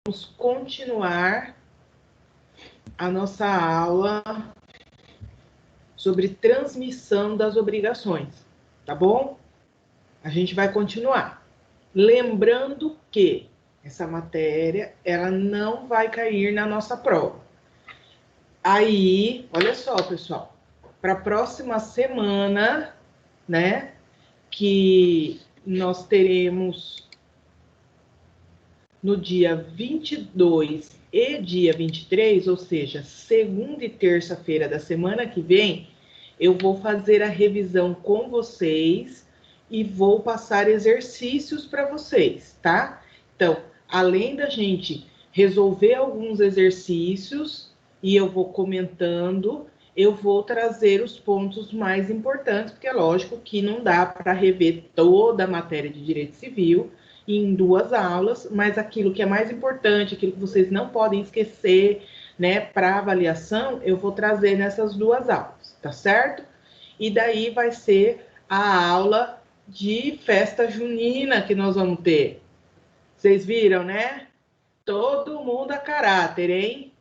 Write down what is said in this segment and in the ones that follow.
vamos continuar a nossa aula sobre transmissão das obrigações, tá bom? A gente vai continuar. Lembrando que essa matéria, ela não vai cair na nossa prova. Aí, olha só, pessoal, para a próxima semana, né, que nós teremos no dia 22 e dia 23, ou seja, segunda e terça-feira da semana que vem, eu vou fazer a revisão com vocês e vou passar exercícios para vocês, tá? Então, além da gente resolver alguns exercícios e eu vou comentando, eu vou trazer os pontos mais importantes, porque é lógico que não dá para rever toda a matéria de direito civil em 2 aulas, mas aquilo que é mais importante, aquilo que vocês não podem esquecer, né, para avaliação, eu vou trazer nessas 2 aulas, tá certo? E daí vai ser a aula de festa junina que nós vamos ter. Vocês viram, né? Todo mundo a caráter, hein?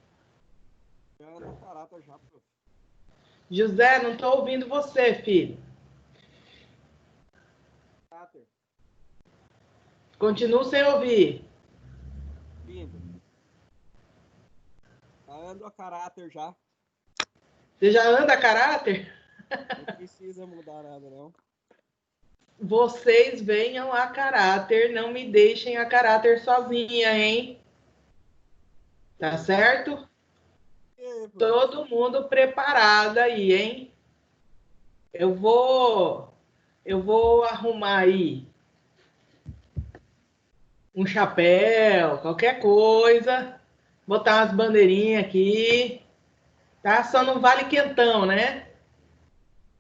José, não estou ouvindo você, filho. Continuo sem ouvir. Ando a caráter já. Você já anda a caráter? Não precisa mudar nada, não. Vocês venham a caráter, não me deixem a caráter sozinha, hein? Tá certo? Todo mundo preparado aí, hein? Eu vou arrumar aí um chapéu, qualquer coisa, botar umas bandeirinhas aqui, tá? Só não vale quentão, né?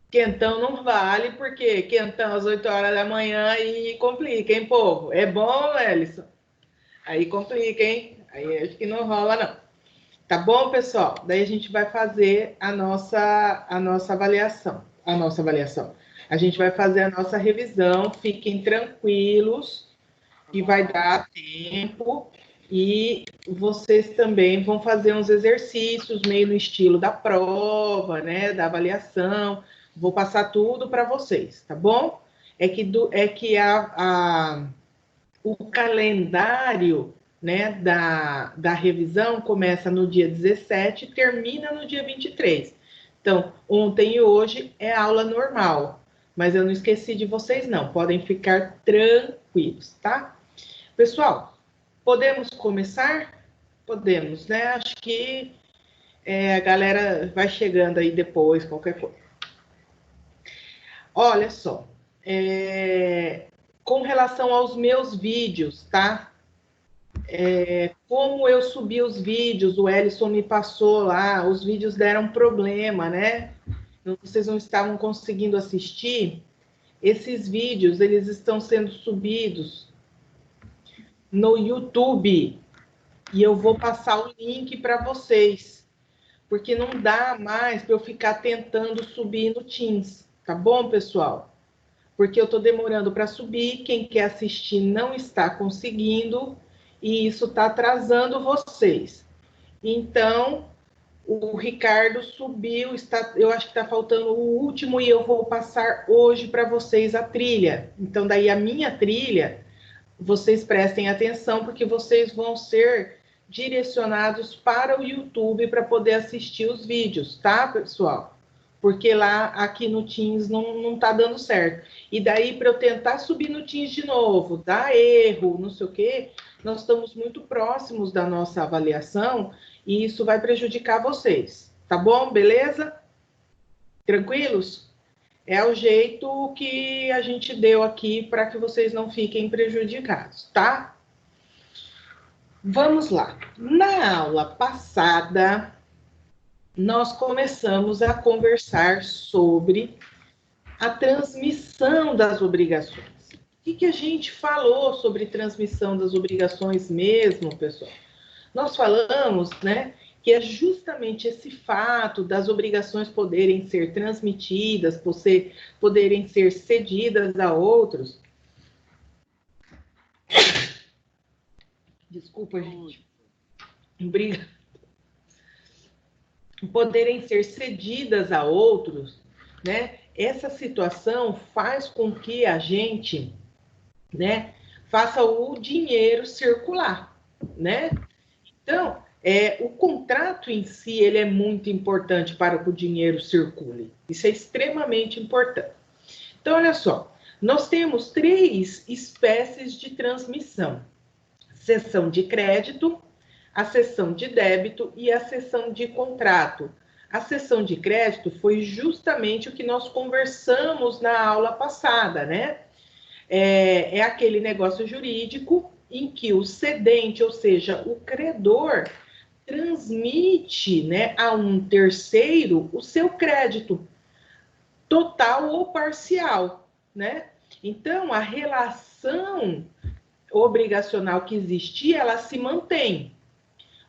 Quentão não vale, porque quentão às 8 horas da manhã e complica, hein, povo? É bom, Ellison? Aí complica, hein? Aí acho que não rola, não. Tá bom, pessoal? Daí a gente vai fazer a nossa avaliação. A gente vai fazer a nossa revisão, fiquem tranquilos, que vai dar tempo. E vocês também vão fazer uns exercícios meio no estilo da prova, né? Da avaliação. Vou passar tudo para vocês, tá bom? É que o calendário, né, da revisão começa no dia 17 e termina no dia 23. Então, ontem e hoje é aula normal, mas eu não esqueci de vocês, não. Podem ficar tranquilos, tá? Pessoal, podemos começar? Podemos, né? Acho que a galera vai chegando aí depois, qualquer coisa. Olha só, com relação aos meus vídeos, tá? Como eu subi os vídeos, o Ellison me passou lá, os vídeos deram problema, né? Vocês não estavam conseguindo assistir. Esses vídeos, eles estão sendo subidos no YouTube e eu vou passar o link para vocês, porque não dá mais para eu ficar tentando subir no Teams, tá bom, pessoal? Porque eu estou demorando para subir, quem quer assistir não está conseguindo, e isso está atrasando vocês. Então, o Ricardo subiu, eu acho que está faltando o último, e eu vou passar hoje para vocês a trilha. Então, daí a minha trilha, vocês prestem atenção, porque vocês vão ser direcionados para o YouTube para poder assistir os vídeos, tá, pessoal? Porque lá, aqui no Teams, não tá dando certo. E daí, para eu tentar subir no Teams de novo, dá erro, não sei o quê, nós estamos muito próximos da nossa avaliação e isso vai prejudicar vocês. Tá bom? Beleza? Tranquilos? É o jeito que a gente deu aqui para que vocês não fiquem prejudicados, tá? Vamos lá. Na aula passada, nós começamos a conversar sobre a transmissão das obrigações. O que a gente falou sobre transmissão das obrigações mesmo, pessoal? Nós falamos, né, que é justamente esse fato das obrigações poderem ser transmitidas, poderem ser cedidas a outros. Desculpa, gente. Obrigada. Poderem ser cedidas a outros, né? Essa situação faz com que a gente, né, faça o dinheiro circular, né? Então, o contrato em si, ele é muito importante para que o dinheiro circule. Isso é extremamente importante. Então, olha só, nós temos 3 espécies de transmissão: cessão de crédito, a cessão de débito e a cessão de contrato. A cessão de crédito foi justamente o que nós conversamos na aula passada, né? É aquele negócio jurídico em que o cedente, ou seja, o credor, transmite, né, a um terceiro o seu crédito, total ou parcial, né? Então, a relação obrigacional que existia, ela se mantém.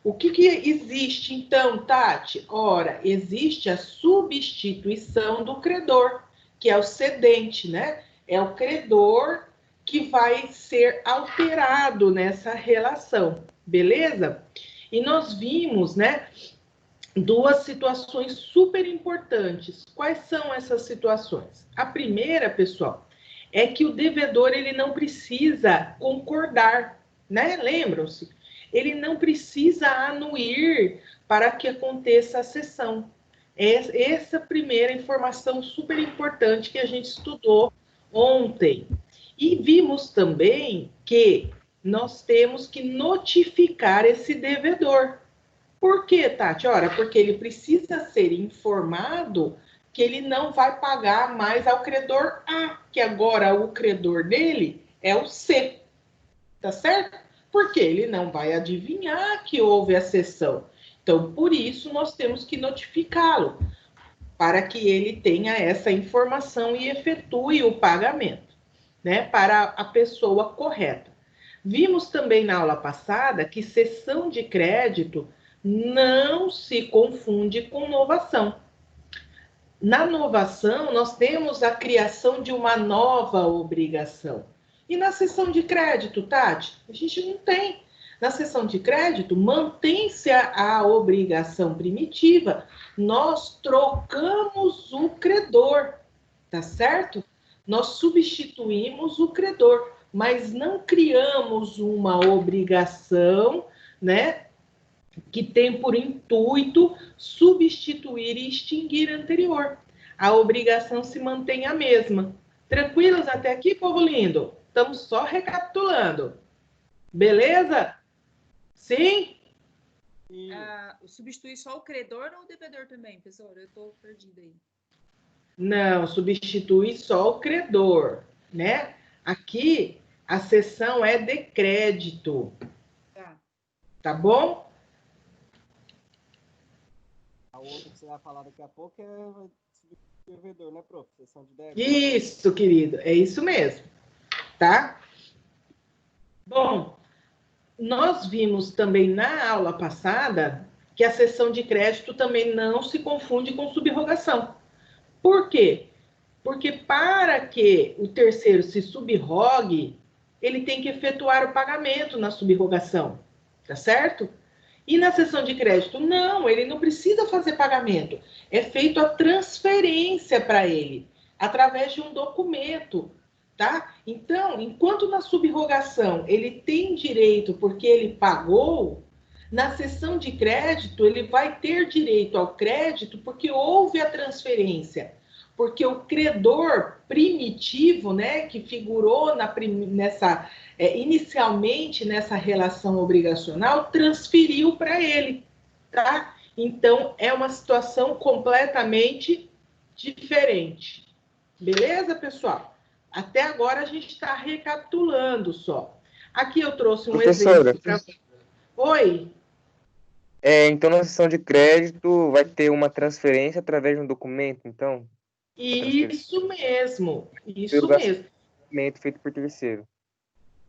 O que existe, então, Tati? Ora, existe a substituição do credor, que é o cedente, né? É o credor que vai ser alterado nessa relação, beleza? E nós vimos, né, 2 situações super importantes. Quais são essas situações? A primeira, pessoal, é que o devedor ele não precisa concordar, né? Lembram-se? Ele não precisa anuir para que aconteça a cessão. Essa primeira informação super importante que a gente estudou ontem. E vimos também que nós temos que notificar esse devedor. Por quê, Tati? Ora, porque ele precisa ser informado que ele não vai pagar mais ao credor A, que agora o credor dele é o C, tá certo? Porque ele não vai adivinhar que houve a cessão. Então, por isso, nós temos que notificá-lo, para que ele tenha essa informação e efetue o pagamento, né, para a pessoa correta. Vimos também na aula passada que cessão de crédito não se confunde com novação. Na novação, nós temos a criação de uma nova obrigação. E na cessão de crédito, Tati, a gente não tem. Na cessão de crédito, mantém-se a obrigação primitiva. Nós trocamos o credor, tá certo? Nós substituímos o credor, mas não criamos uma obrigação, né, que tem por intuito substituir e extinguir a anterior. A obrigação se mantém a mesma. Tranquilos até aqui, povo lindo? Estamos só recapitulando. Beleza? Sim? Substituir só o credor ou o devedor também, professor? Eu estou perdida aí. Não, substitui só o credor, né? Aqui, a cessão é de crédito. Tá bom? A outra que você vai falar daqui a pouco é o devedor, né, prof? Cessão de débito. Isso, querido, é isso mesmo, tá? Bom, nós vimos também na aula passada que a cessão de crédito também não se confunde com subrogação. Por quê? Porque para que o terceiro se subrogue, ele tem que efetuar o pagamento na subrogação, tá certo? E na cessão de crédito, não, ele não precisa fazer pagamento. É feito a transferência para ele, através de um documento, tá? Então, enquanto na subrogação ele tem direito porque ele pagou, na cessão de crédito ele vai ter direito ao crédito porque houve a transferência. Porque o credor primitivo, né, que figurou inicialmente nessa relação obrigacional, transferiu para ele, tá? Então, é uma situação completamente diferente. Beleza, pessoal? Até agora a gente está recapitulando só. Aqui eu trouxe um exemplo para... Oi? Então, na sessão de crédito, vai ter uma transferência através de um documento, então? Isso mesmo, isso mesmo. Documento feito por terceiro.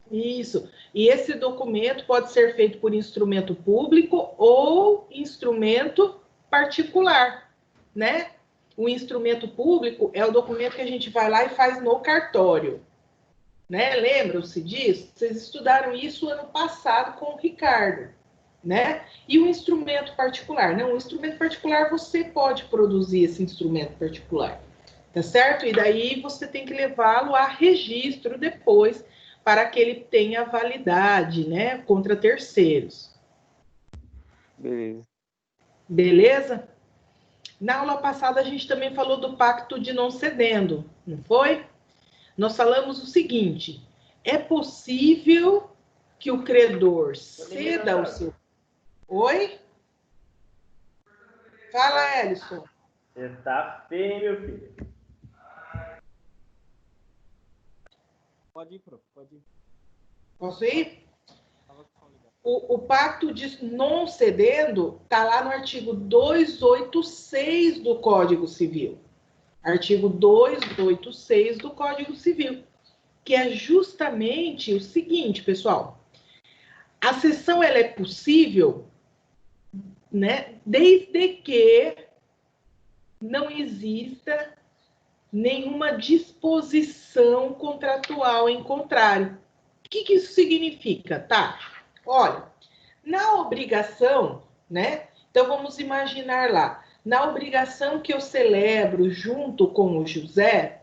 Isso. E esse documento pode ser feito por instrumento público ou instrumento particular, né? O instrumento público é o documento que a gente vai lá e faz no cartório, né? Lembram-se disso? Vocês estudaram isso ano passado com o Ricardo, né? E o instrumento particular, não, o instrumento particular você pode produzir esse instrumento particular, tá certo? E daí você tem que levá-lo a registro depois para que ele tenha validade, né, contra terceiros. Beleza. Beleza? Na aula passada a gente também falou do pacto de não cedendo, não foi? Nós falamos o seguinte: é possível que o credor ceda o seu... Oi? Fala, Ellison. Você tá feio, meu filho. Pode ir, prof. Pode ir. Posso ir? Tava com o som ligado. O pacto de não cedendo está lá no artigo 286 do Código Civil. Artigo 286 do Código Civil. Que é justamente o seguinte, pessoal. A cessão ela é possível, né, desde que não exista nenhuma disposição contratual em contrário. O que isso significa? Tá, olha, na obrigação, né? Então vamos imaginar lá, na obrigação que eu celebro junto com o José,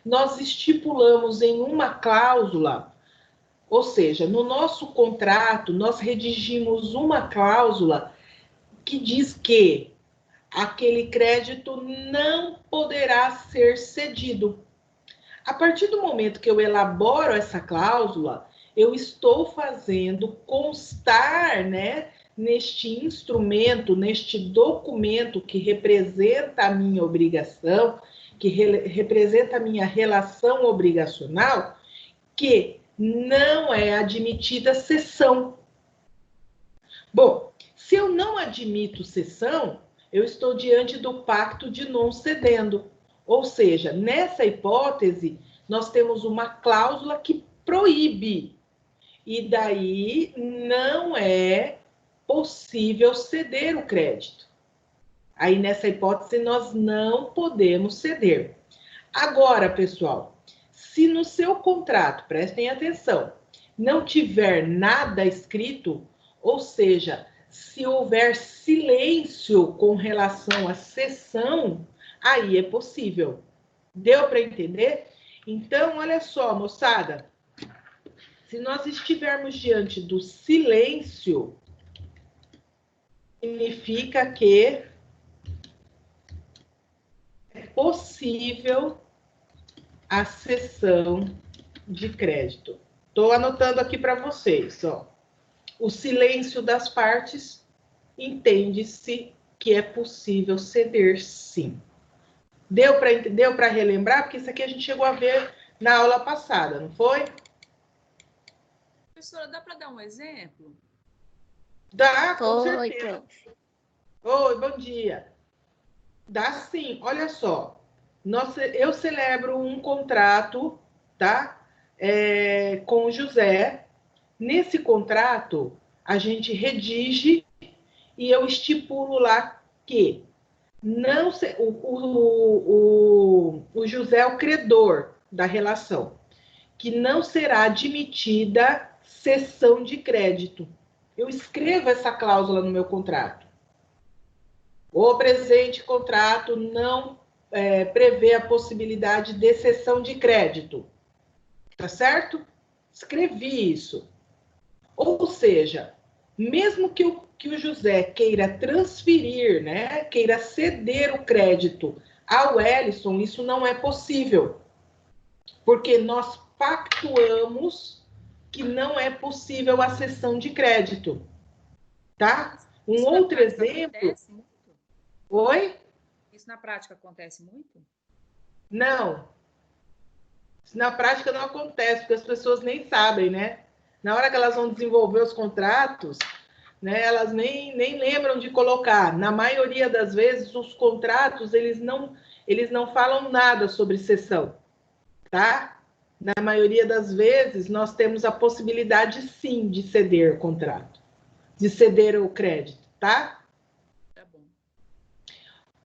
nós estipulamos em uma cláusula, ou seja, no nosso contrato, nós redigimos uma cláusula que diz que aquele crédito não poderá ser cedido. A partir do momento que eu elaboro essa cláusula, eu estou fazendo constar, né, neste instrumento, neste documento que representa a minha obrigação, que representa a minha relação obrigacional, que não é admitida cessão. Bom, se eu não admito cessão, eu estou diante do pacto de não cedendo. Ou seja, nessa hipótese, nós temos uma cláusula que proíbe. E daí não é possível ceder o crédito. Aí, nessa hipótese, nós não podemos ceder. Agora, pessoal, se no seu contrato, prestem atenção, não tiver nada escrito, ou seja, se houver silêncio com relação à cessão, aí é possível. Deu para entender? Então, olha só, moçada. Se nós estivermos diante do silêncio, significa que é possível a cessão de crédito. Estou anotando aqui para vocês, ó. O silêncio das partes, entende-se que é possível ceder, sim. Deu para relembrar? Porque isso aqui a gente chegou a ver na aula passada, não foi? Professora, dá para dar um exemplo? Dá, com Oi, certeza. prof. Oi, bom dia. Dá sim, olha só. Eu celebro um contrato, tá? Com o José. Nesse contrato, a gente redige e eu estipulo lá que não se, o José é o credor da relação, que não será admitida cessão de crédito. Eu escrevo essa cláusula no meu contrato. O presente contrato não prevê a possibilidade de cessão de crédito. Tá certo? Escrevi isso. Ou seja, mesmo que o José queira transferir, né, queira ceder o crédito ao Ellison, isso não é possível. Porque nós pactuamos que não é possível a cessão de crédito. Tá? Um Isso na outro prática exemplo... acontece muito? Oi? Isso na prática acontece muito? Não. Isso na prática não acontece, porque as pessoas nem sabem, né? Na hora que elas vão desenvolver os contratos, né, elas nem lembram de colocar. Na maioria das vezes, os contratos, eles não falam nada sobre cessão, tá? Na maioria das vezes, nós temos a possibilidade, sim, de ceder o contrato, de ceder o crédito, tá? Tá bom.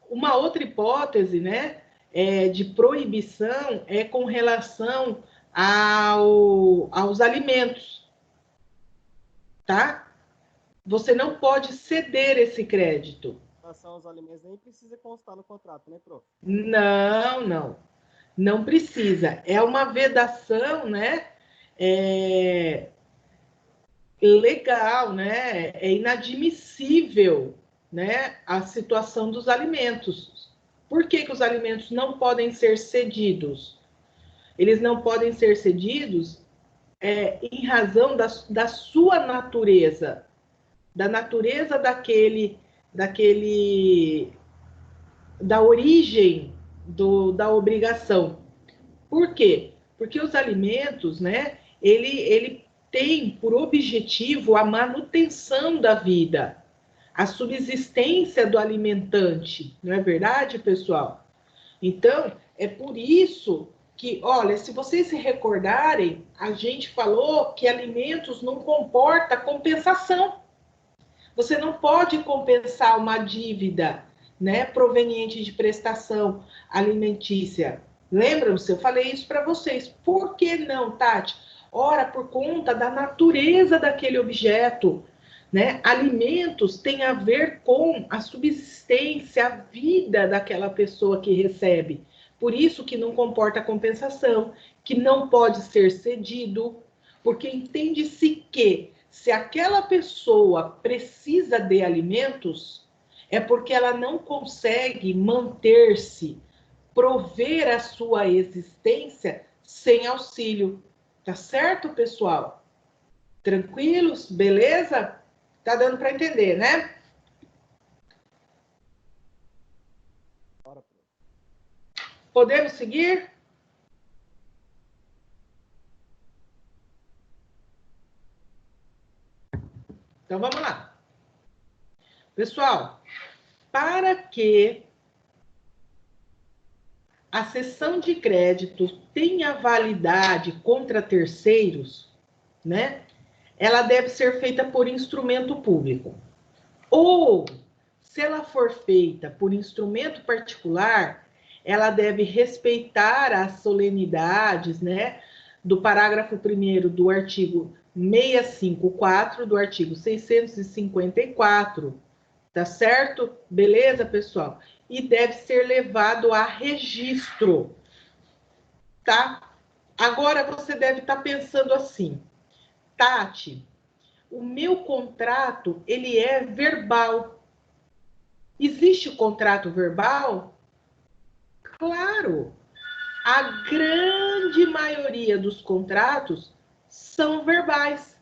Uma outra hipótese, né, de proibição é com relação aos alimentos, tá? Você não pode ceder esse crédito. Em relação aos alimentos, nem precisa constar no contrato, né, prof? Não. Não precisa. É uma vedação, né? Legal, né? É inadmissível, né? A situação dos alimentos. Por que os alimentos não podem ser cedidos? Eles não podem ser cedidos em razão da sua natureza, da natureza da origem da obrigação. Por quê? Porque os alimentos, né, ele tem por objetivo a manutenção da vida, a subsistência do alimentante, não é verdade, pessoal? Então, é por isso que, olha, se vocês se recordarem, a gente falou que alimentos não comporta compensação. Você não pode compensar uma dívida, né, proveniente de prestação alimentícia. Lembram-se? Eu falei isso para vocês. Por que não, Tati? Ora, por conta da natureza daquele objeto, né? Alimentos têm a ver com a subsistência, a vida daquela pessoa que recebe. Por isso que não comporta compensação, que não pode ser cedido, porque entende-se que se aquela pessoa precisa de alimentos, é porque ela não consegue manter-se, prover a sua existência sem auxílio. Tá certo, pessoal? Tranquilos? Beleza? Tá dando para entender, né? Podemos seguir? Então, vamos lá. Pessoal, para que a cessão de crédito tenha validade contra terceiros, né? Ela deve ser feita por instrumento público. Ou, se ela for feita por instrumento particular, ela deve respeitar as solenidades, né, do parágrafo 1º do artigo 654, do artigo 654, tá certo? Beleza, pessoal? E deve ser levado a registro, tá? Agora você deve estar pensando assim, Tati, o meu contrato, ele é verbal. Existe o contrato verbal? Claro, a grande maioria dos contratos são verbais.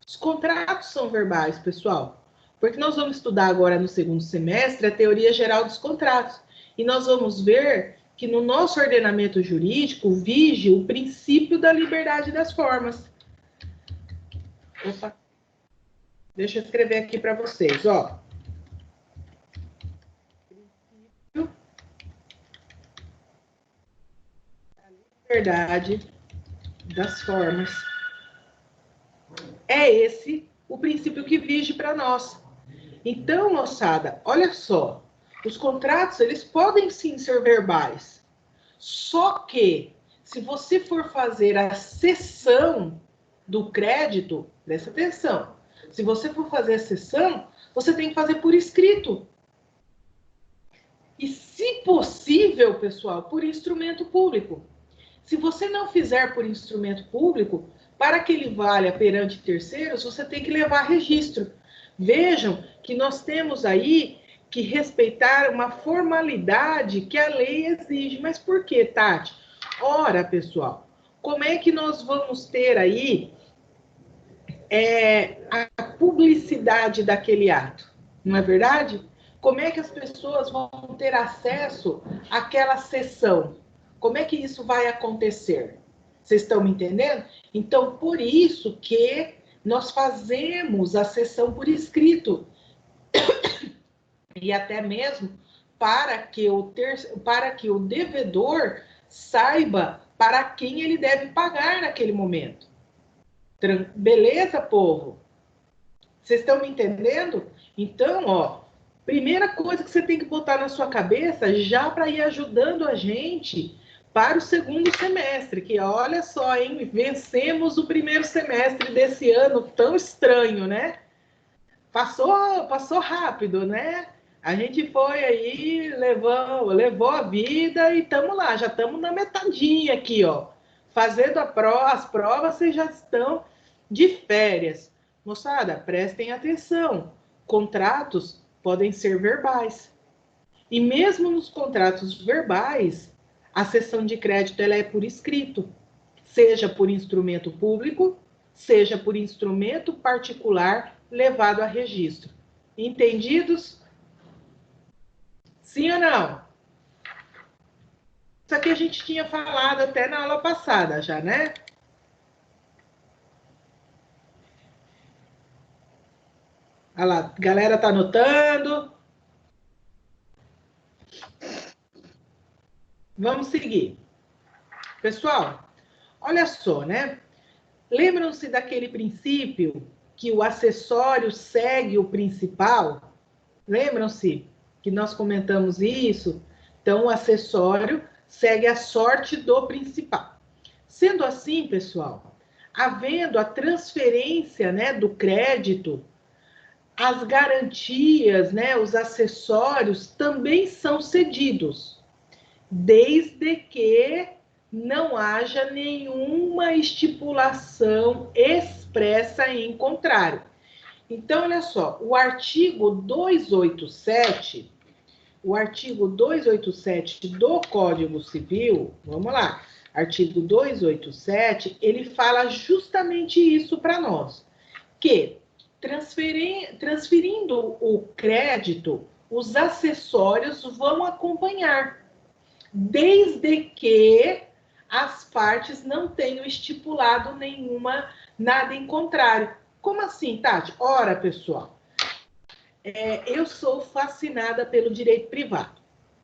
Os contratos são verbais, pessoal. Porque nós vamos estudar agora no segundo semestre a teoria geral dos contratos. E nós vamos ver que no nosso ordenamento jurídico vige o princípio da liberdade das formas. Opa. Deixa eu escrever aqui para vocês, ó. Princípio da liberdade das formas. É esse o princípio que vige para nós. Então, moçada, olha só, os contratos, eles podem sim ser verbais, só que, se você for fazer a cessão do crédito, presta atenção, se você for fazer a cessão, você tem que fazer por escrito. E, se possível, pessoal, por instrumento público. Se você não fizer por instrumento público, para que ele valha perante terceiros, você tem que levar registro. Vejam que nós temos aí que respeitar uma formalidade que a lei exige. Mas por que, Tati? Ora, pessoal, como é que nós vamos ter aí a publicidade daquele ato? Não é verdade? Como é que as pessoas vão ter acesso àquela sessão? Como é que isso vai acontecer? Vocês estão me entendendo? Então, por isso que nós fazemos a sessão por escrito. E até mesmo para que o devedor saiba para quem ele deve pagar naquele momento. Beleza, povo? Vocês estão me entendendo? Então, ó, primeira coisa que você tem que botar na sua cabeça, já para ir ajudando a gente para o segundo semestre, que olha só, hein, vencemos o primeiro semestre desse ano tão estranho, né? passou rápido, né? A gente foi aí, levou a vida e estamos lá, já estamos na metadinha aqui, ó. Fazendo as provas, vocês já estão de férias. Moçada, prestem atenção. Contratos podem ser verbais. E mesmo nos contratos verbais, a cessão de crédito ela é por escrito, seja por instrumento público, seja por instrumento particular levado a registro. Entendidos? Sim ou não? Isso aqui a gente tinha falado até na aula passada já, né? Olha lá, a galera tá anotando. Vamos seguir. Pessoal, olha só, né? Lembram-se daquele princípio que o acessório segue o principal? Lembram-se que nós comentamos isso? Então, o acessório segue a sorte do principal. Sendo assim, pessoal, havendo a transferência, né, do crédito, as garantias, né, os acessórios também são cedidos, desde que não haja nenhuma estipulação expressa em contrário. Então, olha só, o artigo 287 do Código Civil, vamos lá, artigo 287, ele fala justamente isso para nós, que transferindo o crédito, os acessórios vão acompanhar, desde que as partes não tenham estipulado nada em contrário. Como assim, Tati? Ora, pessoal, eu sou fascinada pelo direito privado,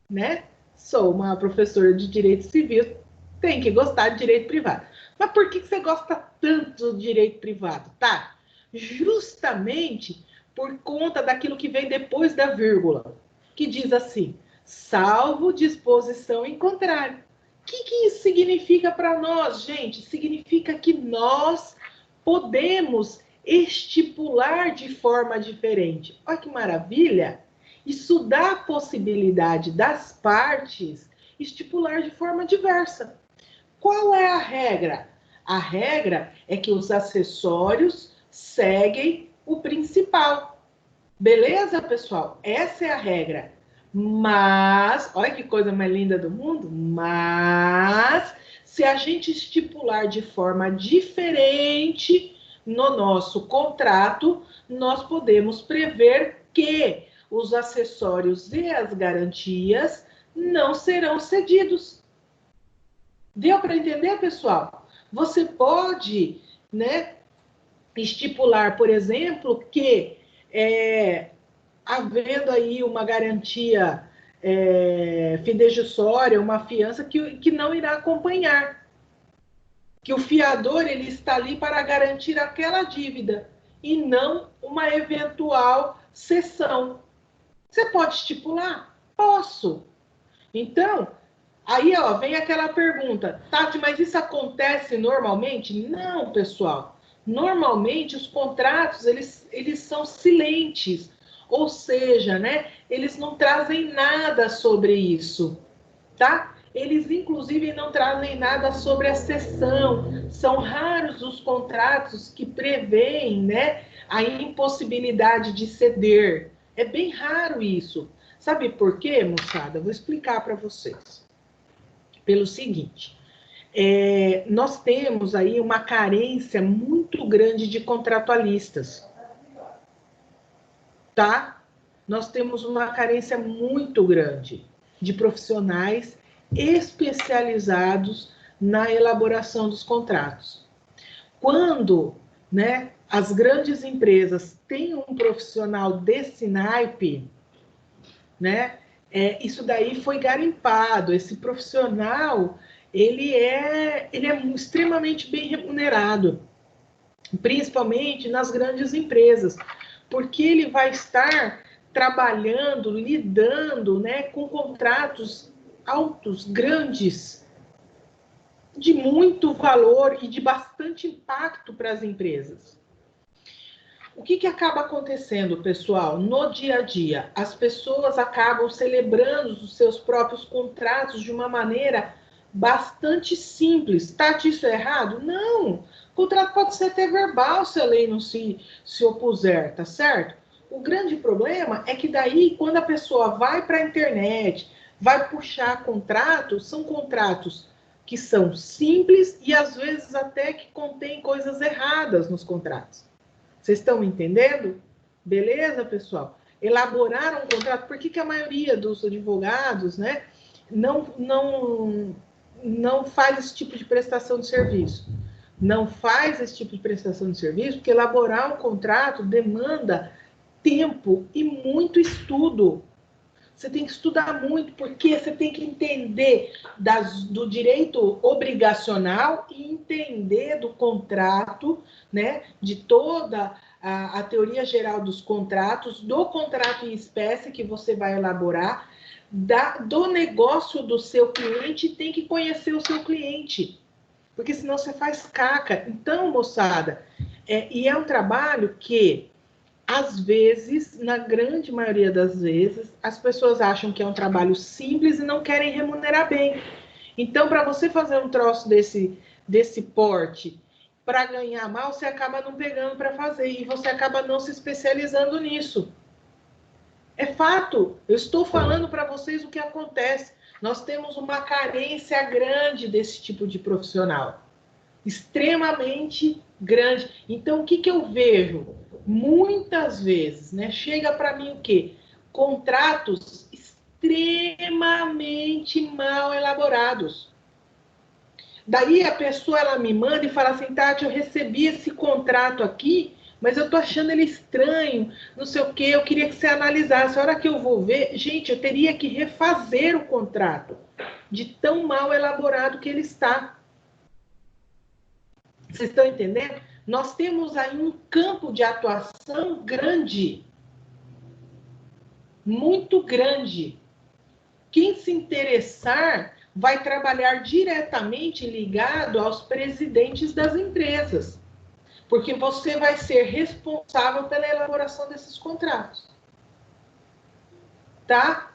né? Sou uma professora de direito civil, tem que gostar de direito privado. Mas por que você gosta tanto do direito privado, tá? Justamente por conta daquilo que vem depois da vírgula, que diz assim, salvo disposição em contrário. O que isso significa para nós, gente? Significa que nós podemos estipular de forma diferente. Olha que maravilha! Isso dá a possibilidade das partes estipular de forma diversa. Qual é a regra? A regra é que os acessórios seguem o principal. Beleza, pessoal? Essa é a regra. Mas, olha que coisa mais linda do mundo, mas se a gente estipular de forma diferente no nosso contrato, nós podemos prever que os acessórios e as garantias não serão cedidos. Deu para entender, pessoal? Você pode, né, estipular, por exemplo, que havendo aí uma garantia fidejussória, uma fiança que não irá acompanhar, que o fiador ele está ali para garantir aquela dívida e não uma eventual cessão. Você pode estipular? Posso. Então, aí ó, vem aquela pergunta, Tati, mas isso acontece normalmente? Não, pessoal. Normalmente os contratos eles são silentes, ou seja, né, eles não trazem nada sobre isso, tá? Eles, inclusive, não trazem nada sobre a cessão. São raros os contratos que prevêem, né, a impossibilidade de ceder. É bem raro isso. Sabe por quê, moçada? Vou explicar para vocês. Pelo seguinte, nós temos aí uma carência muito grande de contratualistas, tá? Nós temos uma carência muito grande de profissionais especializados na elaboração dos contratos. Quando, né, as grandes empresas têm um profissional desse naipe, né, isso daí foi garimpado. Esse profissional, ele é extremamente bem remunerado, principalmente nas grandes empresas, porque ele vai estar trabalhando, lidando, né, com contratos altos, grandes, de muito valor e de bastante impacto para as empresas. O que acaba acontecendo, pessoal? No dia a dia, as pessoas acabam celebrando os seus próprios contratos de uma maneira bastante simples. Tati, isso é errado? Não! O contrato pode ser até verbal se a lei não se opuser, tá certo? O grande problema é que daí, quando a pessoa vai para a internet, vai puxar contratos, são contratos que são simples e às vezes até que contêm coisas erradas nos contratos. Vocês estão me entendendo? Beleza, pessoal? Elaborar um contrato, por que a maioria dos advogados, né, não faz esse tipo de prestação de serviço? Não faz esse tipo de prestação de serviço porque elaborar um contrato demanda tempo e muito estudo. Você tem que estudar muito, porque você tem que entender do direito obrigacional e entender do contrato, né? De toda a teoria geral dos contratos, do contrato em espécie que você vai elaborar, do negócio do seu cliente, tem que conhecer o seu cliente, porque senão você faz caca. Então, moçada, e é um trabalho que às vezes, na grande maioria das vezes, as pessoas acham que é um trabalho simples e não querem remunerar bem. Então, para você fazer um troço desse porte, para ganhar mal, você acaba não pegando para fazer e você acaba não se especializando nisso. É fato. Eu estou falando para vocês o que acontece. Nós temos uma carência grande desse tipo de profissional. Extremamente grande. Então, o que eu vejo? Muitas vezes, né? Chega para mim o quê? Contratos extremamente mal elaborados. Daí a pessoa ela me manda e fala assim, Tati, eu recebi esse contrato aqui, mas eu tô achando ele estranho, não sei o quê, eu queria que você analisasse. A hora que eu vou ver, gente, eu teria que refazer o contrato, de tão mal elaborado que ele está. Vocês estão entendendo? Nós temos aí um campo de atuação grande, muito grande. Quem se interessar vai trabalhar diretamente ligado aos presidentes das empresas, porque você vai ser responsável pela elaboração desses contratos. Tá?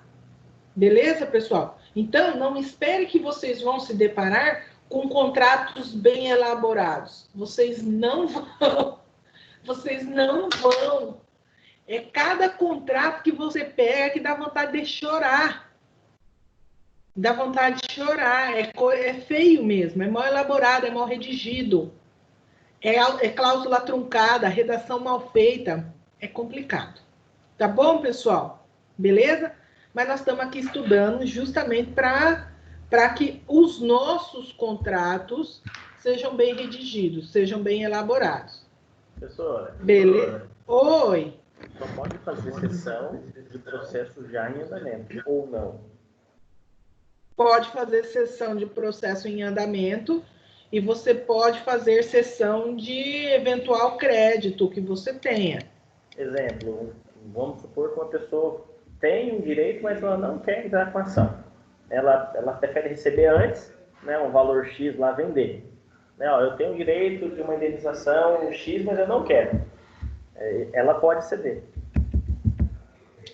Beleza, pessoal? Então, não espere que vocês vão se deparar com contratos bem elaborados. Vocês não vão. Vocês não vão. É cada contrato que você pega que dá vontade de chorar. Dá vontade de chorar. É feio mesmo. É mal elaborado, é mal redigido. É cláusula truncada, redação mal feita. É complicado. Tá bom, pessoal? Beleza? Mas nós estamos aqui estudando justamente para que os nossos contratos sejam bem redigidos, sejam bem elaborados. Professora. Beleza? Oi. Só pode fazer sessão de processo já em andamento, ou não? Pode fazer sessão de processo em andamento e você pode fazer sessão de eventual crédito que você tenha. Exemplo, vamos supor que uma pessoa tem um direito, mas ela não quer entrar com a ação. Ela prefere receber antes, né, um valor X lá, vender. Né, ó, eu tenho o direito de uma indenização X, mas eu não quero. Ela pode ceder.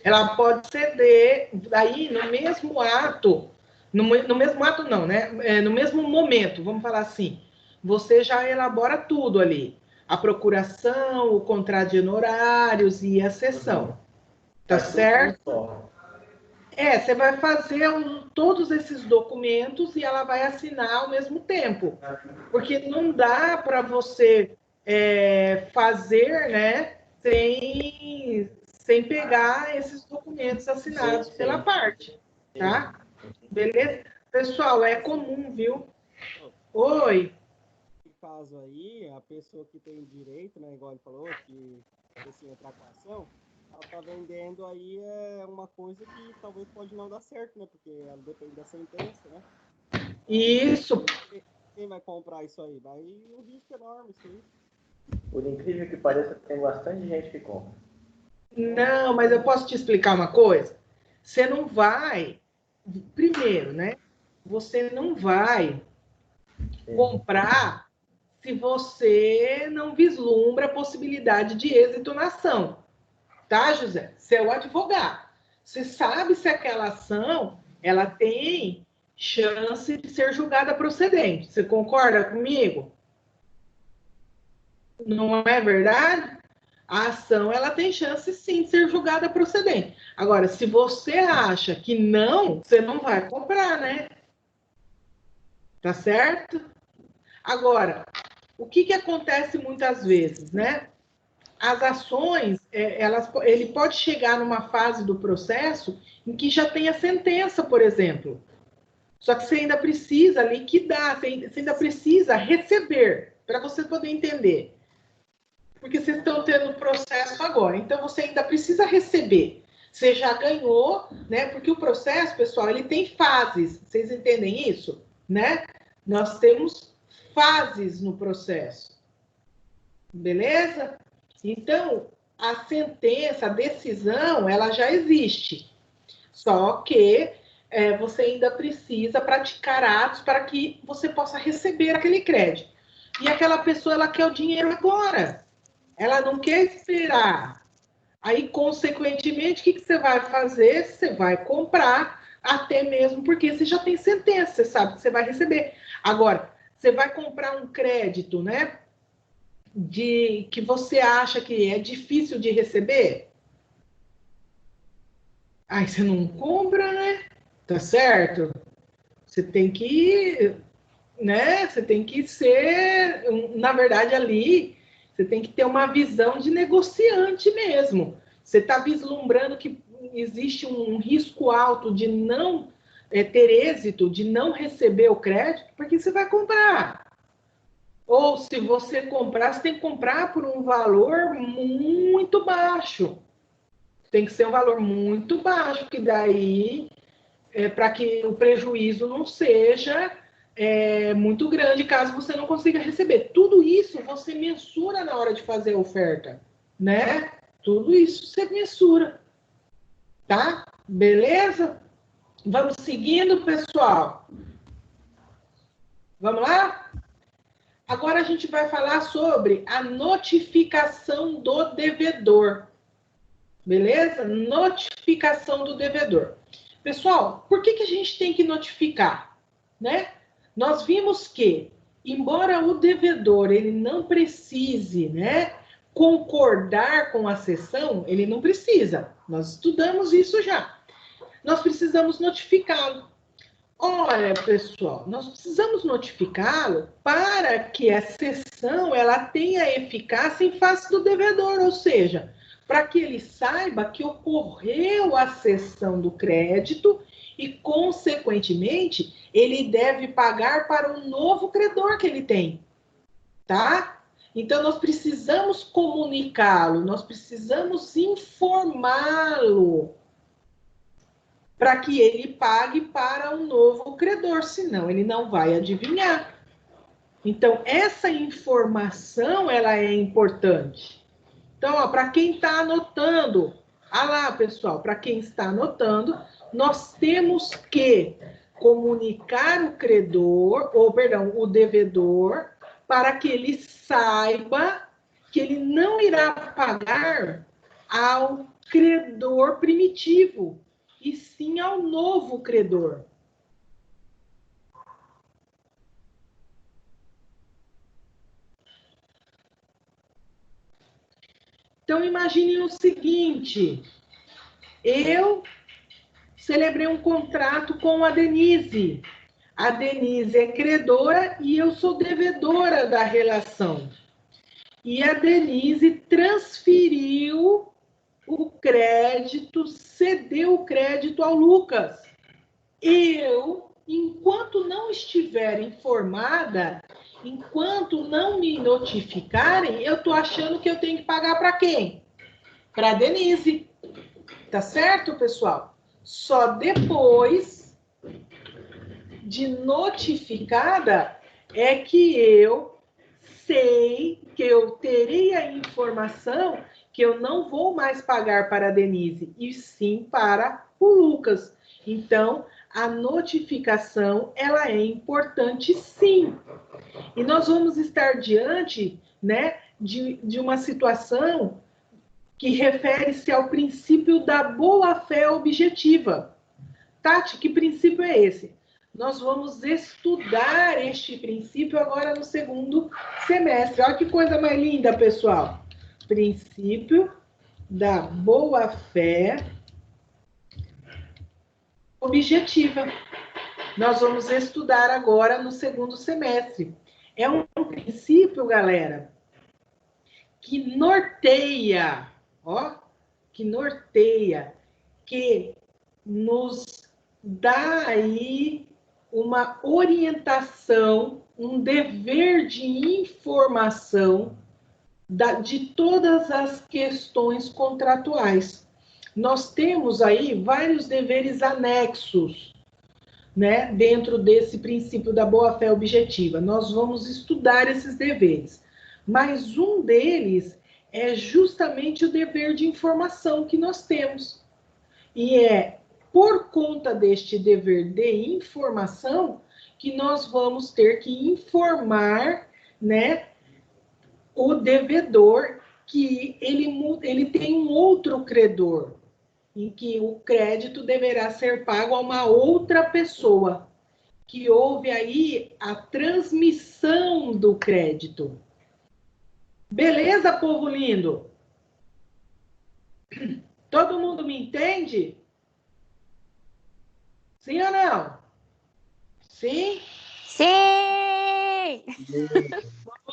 Ela pode ceder, daí no mesmo ato, no mesmo ato não, né? No mesmo momento, vamos falar assim, você já elabora tudo ali. A procuração, o contrato de honorários e a cessão. Tá certo? Você vai fazer todos esses documentos e ela vai assinar ao mesmo tempo. Porque não dá para você fazer, né, sem pegar esses documentos assinados pela parte, tá? Beleza? Pessoal, é comum, viu? Oi. Nesse caso aí, a pessoa que tem direito, né, igual ele falou, que precisa entrar com a ação, ela tá vendendo aí uma coisa que talvez pode não dar certo, né? Porque ela depende da sentença, né? Isso. Quem vai comprar isso aí? Vai um risco enorme, isso aí. Por incrível que pareça, tem bastante gente que compra. Não, mas eu posso te explicar uma coisa? Você não vai... Primeiro, né? Você não vai comprar se você não vislumbra a possibilidade de êxito na ação. Tá, José? Você é o advogado. Você sabe se aquela ação ela tem chance de ser julgada procedente. Você concorda comigo? Não é verdade? A ação ela tem chance sim de ser julgada procedente. Agora, se você acha que não, você não vai comprar, né? Tá certo? Agora, o que acontece muitas vezes, né? As ações, ele pode chegar numa fase do processo em que já tem a sentença, por exemplo. Só que você ainda precisa liquidar, você ainda precisa receber, para você poder entender. Porque vocês estão tendo processo agora, então você ainda precisa receber. Você já ganhou, né? Porque o processo, pessoal, ele tem fases. Vocês entendem isso? Né? Nós temos fases no processo. Beleza? Então, a sentença, a decisão, ela já existe. Só que você ainda precisa praticar atos para que você possa receber aquele crédito. E aquela pessoa, ela quer o dinheiro agora. Ela não quer esperar. Aí, consequentemente, o que você vai fazer? Você vai comprar, até mesmo porque você já tem sentença, você sabe que você vai receber. Agora, você vai comprar um crédito, né? Que você acha que é difícil de receber? Aí você não compra, né? Tá certo? Você tem que, né? Você tem que ser, na verdade, ali, você tem que ter uma visão de negociante mesmo. Você está vislumbrando que existe um risco alto de não ter êxito, de não receber o crédito, porque você vai comprar. Ou se você comprar, você tem que comprar por um valor muito baixo. Tem que ser um valor muito baixo, que daí, para que o prejuízo não seja muito grande, caso você não consiga receber. Tudo isso você mensura na hora de fazer a oferta, né? Tudo isso você mensura, tá? Beleza? Vamos seguindo, pessoal? Vamos lá? Agora a gente vai falar sobre a notificação do devedor. Beleza? Notificação do devedor. Pessoal, por que a gente tem que notificar? Né? Nós vimos que, embora o devedor ele não precise, né, concordar com a cessão, ele não precisa. Nós estudamos isso já. Nós precisamos notificá-lo. Olha, pessoal, nós precisamos notificá-lo para que a cessão ela tenha eficácia em face do devedor, ou seja, para que ele saiba que ocorreu a cessão do crédito e, consequentemente, ele deve pagar para um novo credor que ele tem, tá? Então, nós precisamos comunicá-lo, nós precisamos informá-lo para que ele pague para um novo credor, senão ele não vai adivinhar. Então, essa informação, ela é importante. Então, para quem está anotando, lá, pessoal, para quem está anotando, nós temos que comunicar o credor, o devedor, para que ele saiba que ele não irá pagar ao credor primitivo, e sim ao novo credor. Então, imagine o seguinte, eu celebrei um contrato com a Denise. A Denise é credora e eu sou devedora da relação. E a Denise transferiu o crédito, cedeu o crédito ao Lucas. Eu, enquanto não estiver informada, enquanto não me notificarem, eu estou achando que eu tenho que pagar para quem? Para a Denise. Tá certo, pessoal? Só depois de notificada é que eu sei, que eu terei a informação que eu não vou mais pagar para a Denise, e sim para o Lucas. Então, a notificação, ela é importante sim. E nós vamos estar diante, né, de uma situação que refere-se ao princípio da boa-fé objetiva. Tati, que princípio é esse? Nós vamos estudar este princípio agora no segundo semestre. Olha que coisa mais linda, pessoal. Princípio da boa-fé objetiva. Nós vamos estudar agora no segundo semestre. É um princípio, galera, que norteia, que nos dá aí uma orientação, um dever de informação de todas as questões contratuais. Nós temos aí vários deveres anexos, né, dentro desse princípio da boa-fé objetiva. Nós vamos estudar esses deveres. Mas um deles é justamente o dever de informação que nós temos. E é por conta deste dever de informação que nós vamos ter que informar, né, o devedor que ele tem um outro credor, em que o crédito deverá ser pago a uma outra pessoa, que houve aí a transmissão do crédito. Beleza, povo lindo? Todo mundo me entende? Sim ou não? Sim? Sim!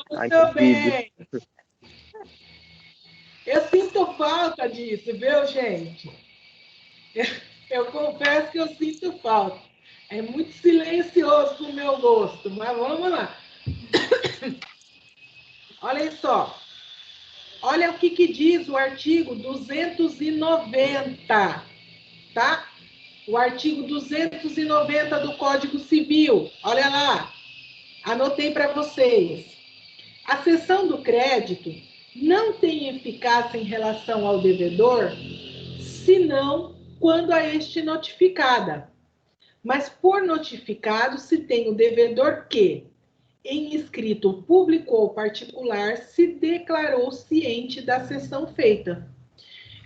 Muito bem. Eu sinto falta disso, viu, gente? Eu confesso que eu sinto falta. É muito silencioso pro meu gosto, mas vamos lá. Olha só. Olha o que diz o artigo 290, tá? O artigo 290 do Código Civil. Olha lá. Anotei para vocês. A cessão do crédito não tem eficácia em relação ao devedor, senão quando a este notificada. Mas por notificado se tem o devedor que, em escrito público ou particular, se declarou ciente da cessão feita.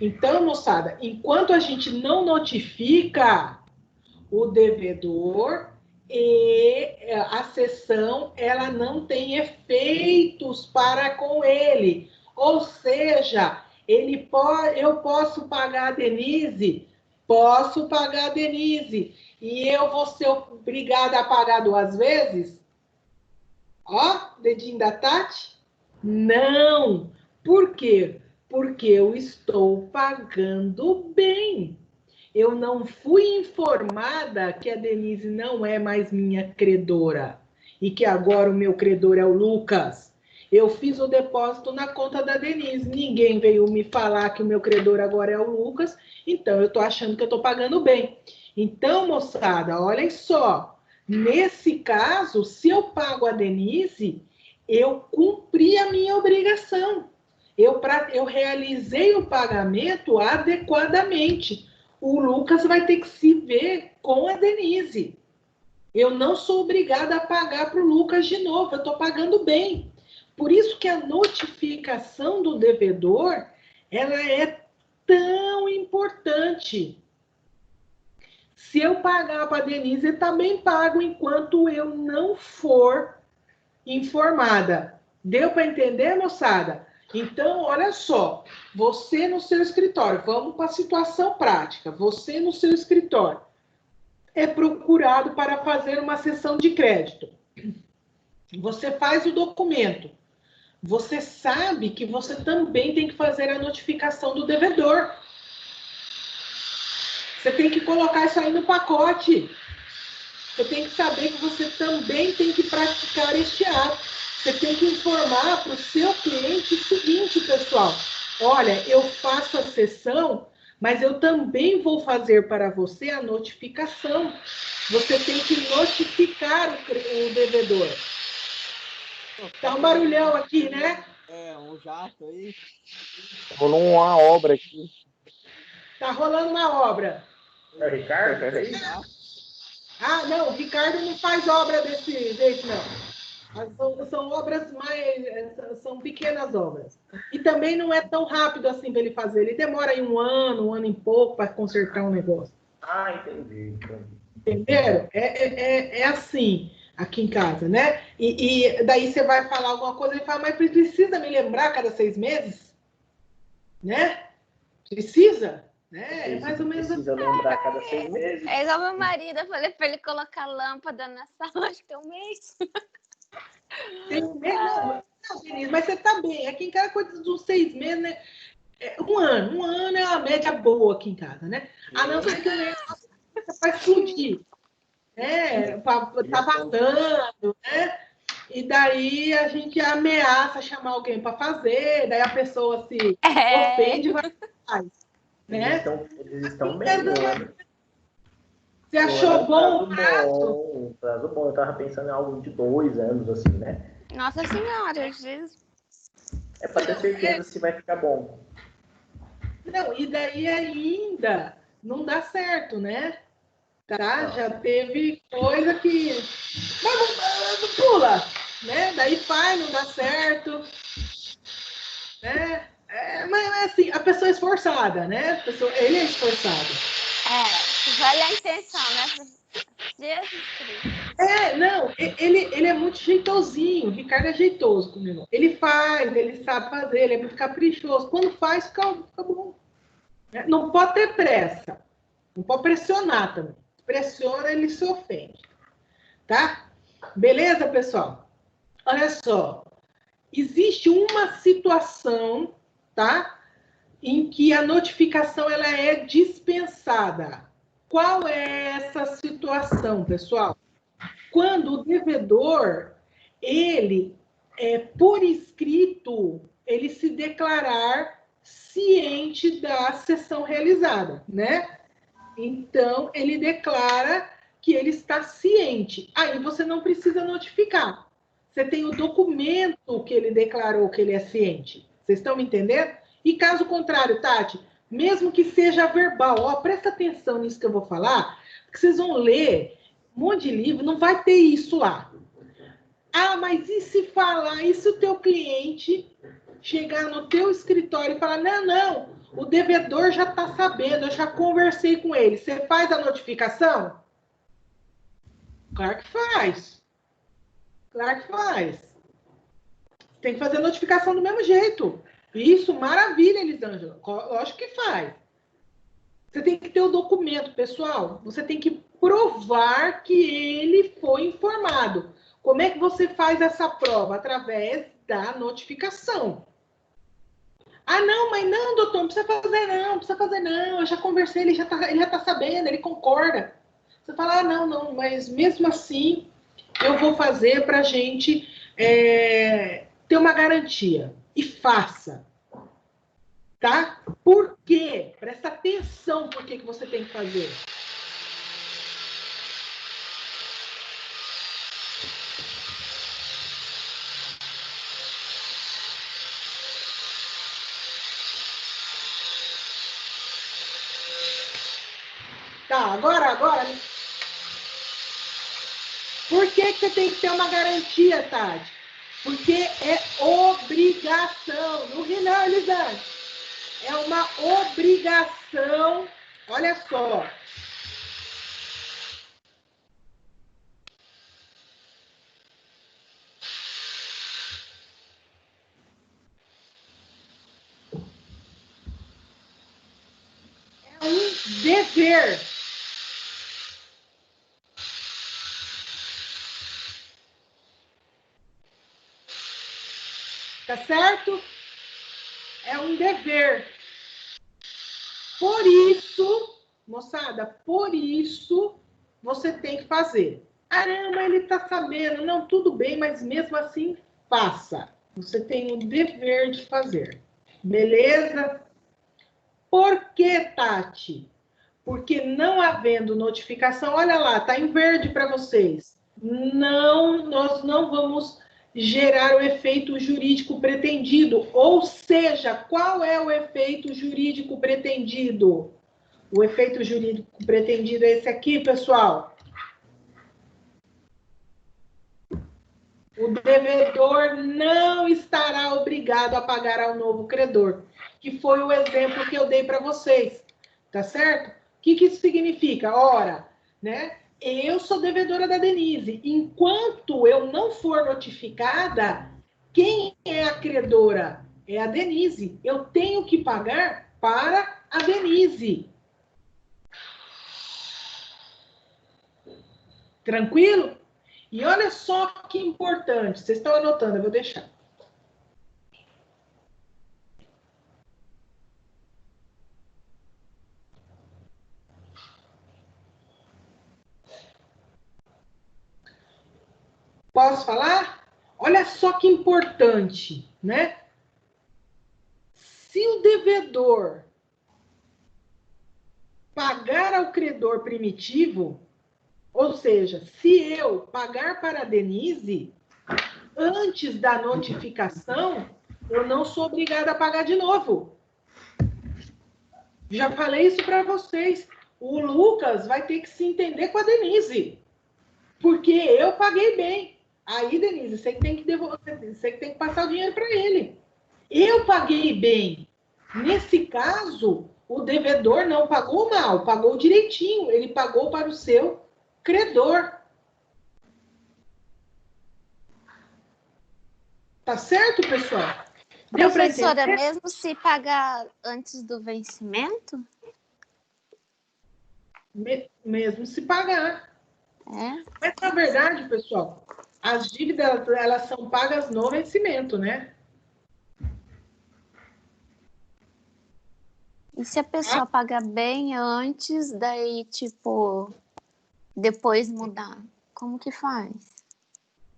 Então, moçada, enquanto a gente não notifica o devedor, a cessão ela não tem efeitos para com ele. Ou seja, eu posso pagar a Denise? Posso pagar a Denise. E eu vou ser obrigada a pagar 2 vezes? Ó, dedinho da Tati? Não. Por quê? Porque eu estou pagando bem. Eu não fui informada que a Denise não é mais minha credora e que agora o meu credor é o Lucas. Eu fiz o depósito na conta da Denise. Ninguém veio me falar que o meu credor agora é o Lucas, então eu estou achando que eu estou pagando bem. Então, moçada, olhem só. Nesse caso, se eu pago a Denise, eu cumpri a minha obrigação. Eu realizei o pagamento adequadamente. O Lucas vai ter que se ver com a Denise. Eu não sou obrigada a pagar para o Lucas de novo, eu estou pagando bem. Por isso que a notificação do devedor, ela é tão importante. Se eu pagar para a Denise, eu também pago enquanto eu não for informada. Deu para entender, moçada? Então, olha só, você no seu escritório, vamos para a situação prática, você no seu escritório é procurado para fazer uma cessão de crédito. Você faz o documento, você sabe que você também tem que fazer a notificação do devedor. Você tem que colocar isso aí no pacote. Você tem que saber que você também tem que praticar este ato. Você tem que informar para o seu cliente o seguinte, pessoal. Olha, eu faço a cessão, mas eu também vou fazer para você a notificação. Você tem que notificar o devedor. Tá um barulhão aqui, né? É, um jato aí. Rolou uma obra aqui. Tá rolando uma obra. É o Ricardo? Ah, não, o Ricardo não faz obra desse jeito, não. São obras são pequenas obras. E também não é tão rápido assim para ele fazer. Ele demora aí um ano e pouco para consertar um negócio. Ah, entendi. Entenderam? É assim aqui em casa, né? E daí você vai falar alguma coisa e fala, mas precisa me lembrar a cada 6 meses? Né? Precisa? Né? É mais ou menos assim. Precisa lembrar a cada 6 meses. É igual meu marido, eu falei pra ele colocar lâmpada na sala, acho que tem um mês. Tem um mês? Não, Denise, mas você tá bem. Aqui em casa, coisa dos 6 meses, né? Um ano é uma média boa aqui em casa, né? A não ser que o negócio vai explodir. Né? Tá vazando, né? E daí a gente ameaça chamar alguém para fazer, daí a pessoa se ofende e vai faz, né? Eles estão bem, né? Você achou bom o prazo? Um prazo bom. Eu tava pensando em algo de 2 anos, assim, né? Nossa Senhora, Jesus. É para ter certeza se vai ficar bom. Não, e daí ainda não dá certo, né? Tá? Não. Já teve coisa que... Mas pula, né? Daí faz, não dá certo. Né? Mas assim, a pessoa é esforçada, né? Ele é esforçado. Vale a intenção, né? Jesus Cristo. Não, ele é muito jeitosinho. O Ricardo é jeitoso comigo. Ele faz, ele sabe fazer, ele é muito caprichoso. Quando faz, fica bom. Não pode ter pressa. Não pode pressionar também. Pressiona, ele se ofende. Tá? Beleza, pessoal? Olha só. Existe uma situação, tá? Em que a notificação ela é dispensada. Qual é essa situação, pessoal? Quando o devedor, ele, por escrito, ele se declarar ciente da sessão realizada, né? Então, ele declara que ele está ciente. Aí você não precisa notificar. Você tem o documento que ele declarou que ele é ciente. Vocês estão me entendendo? E caso contrário, Tati, mesmo que seja verbal, presta atenção nisso que eu vou falar, porque vocês vão ler um monte de livro, não vai ter isso lá. Ah, mas e se falar, e se o teu cliente chegar no teu escritório e falar, não, o devedor já está sabendo, eu já conversei com ele. Você faz a notificação? Claro que faz. Claro que faz. Tem que fazer a notificação do mesmo jeito. Isso, maravilha, Elisângela. Lógico que faz. Você tem que ter o documento, pessoal. Você tem que provar que ele foi informado. Como é que você faz essa prova? Através da notificação. Ah, não, mas não, doutor, não precisa fazer não. Eu já conversei, ele já tá sabendo, ele concorda. Você fala, não, mas mesmo assim, eu vou fazer para a gente ter uma garantia. E faça. Tá? Por quê? Presta atenção por que você tem que fazer. Tá, agora. Por que você tem que ter uma garantia, Tati? Porque é obrigação. Não ri não, Elisângela. É uma obrigação. Olha só. É um dever. Tá certo? É um dever. Por isso, moçada, por isso você tem que fazer. Caramba, ele tá sabendo. Não, tudo bem, mas mesmo assim, faça. Você tem o dever de fazer. Beleza? Por que, Tati? Porque não havendo notificação, olha lá, tá em verde para vocês. Não, nós não vamos gerar o efeito jurídico pretendido. Ou seja, qual é o efeito jurídico pretendido? O efeito jurídico pretendido é esse aqui, pessoal. O devedor não estará obrigado a pagar ao novo credor, que foi o exemplo que eu dei para vocês, tá certo? O que isso significa? Ora, né? Eu sou devedora da Denise. Enquanto eu não for notificada, quem é a credora? É a Denise. Eu tenho que pagar para a Denise. Tranquilo? E olha só que importante. Vocês estão anotando, eu vou deixar. Posso falar? Olha só que importante, né? Se o devedor pagar ao credor primitivo, ou seja, se eu pagar para a Denise, antes da notificação, eu não sou obrigada a pagar de novo. Já falei isso para vocês. O Lucas vai ter que se entender com a Denise, porque eu paguei bem. Aí, Denise, você que tem que devolver, você que tem que passar o dinheiro para ele. Eu paguei bem. Nesse caso, o devedor não pagou mal, pagou direitinho. Ele pagou para o seu credor. Tá certo, pessoal? Deu para Professora, entender? mesmo se pagar antes do vencimento? Mesmo se pagar. É. Mas, na verdade, pessoal, as dívidas, elas são pagas no vencimento, né? E se a pessoa pagar bem antes, daí, tipo, depois mudar? Como que faz?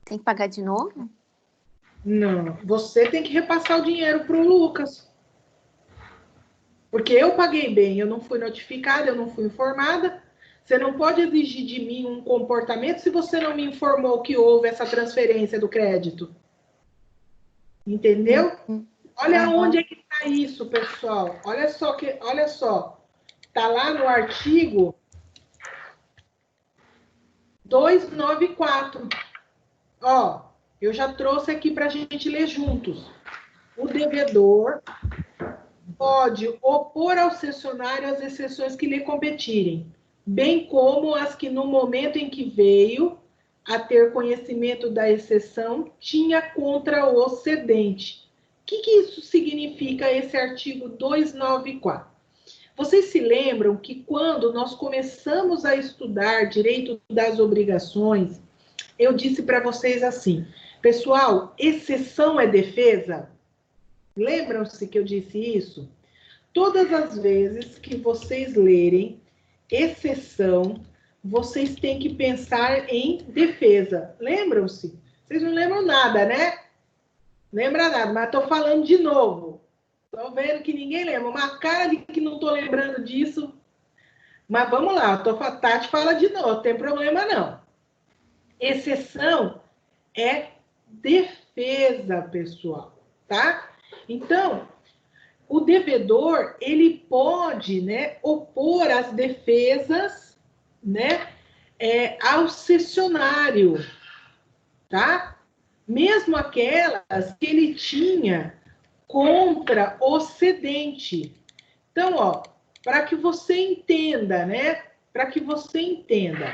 Tem que pagar de novo? Não, você tem que repassar o dinheiro para o Lucas. Porque eu paguei bem, eu não fui notificada, eu não fui informada. Você não pode exigir de mim um comportamento se você não me informou que houve essa transferência do crédito. Entendeu? Olha onde é que está isso, pessoal. Olha só. Está lá no artigo 294. Ó, eu já trouxe aqui para a gente ler juntos. O devedor pode opor ao cessionário as exceções que lhe competirem, bem como as que no momento em que veio a ter conhecimento da exceção tinha contra o cedente. O que isso significa, esse artigo 294? Vocês se lembram que quando nós começamos a estudar direito das obrigações, eu disse para vocês assim, pessoal, exceção é defesa? Lembram-se que eu disse isso? Todas as vezes que vocês lerem exceção, vocês têm que pensar em defesa. Lembram-se? Vocês não lembram nada, né? Lembra nada, mas estou falando de novo. Estou vendo que ninguém lembra. Uma cara de que não estou lembrando disso. Mas vamos lá, a Tati fala de novo, não tem problema não. Exceção é defesa, pessoal, tá? Então, o devedor, ele pode, né, opor as defesas, né, ao cessionário, tá? Mesmo aquelas que ele tinha contra o cedente. Então, ó, para que você entenda, né, para que você entenda,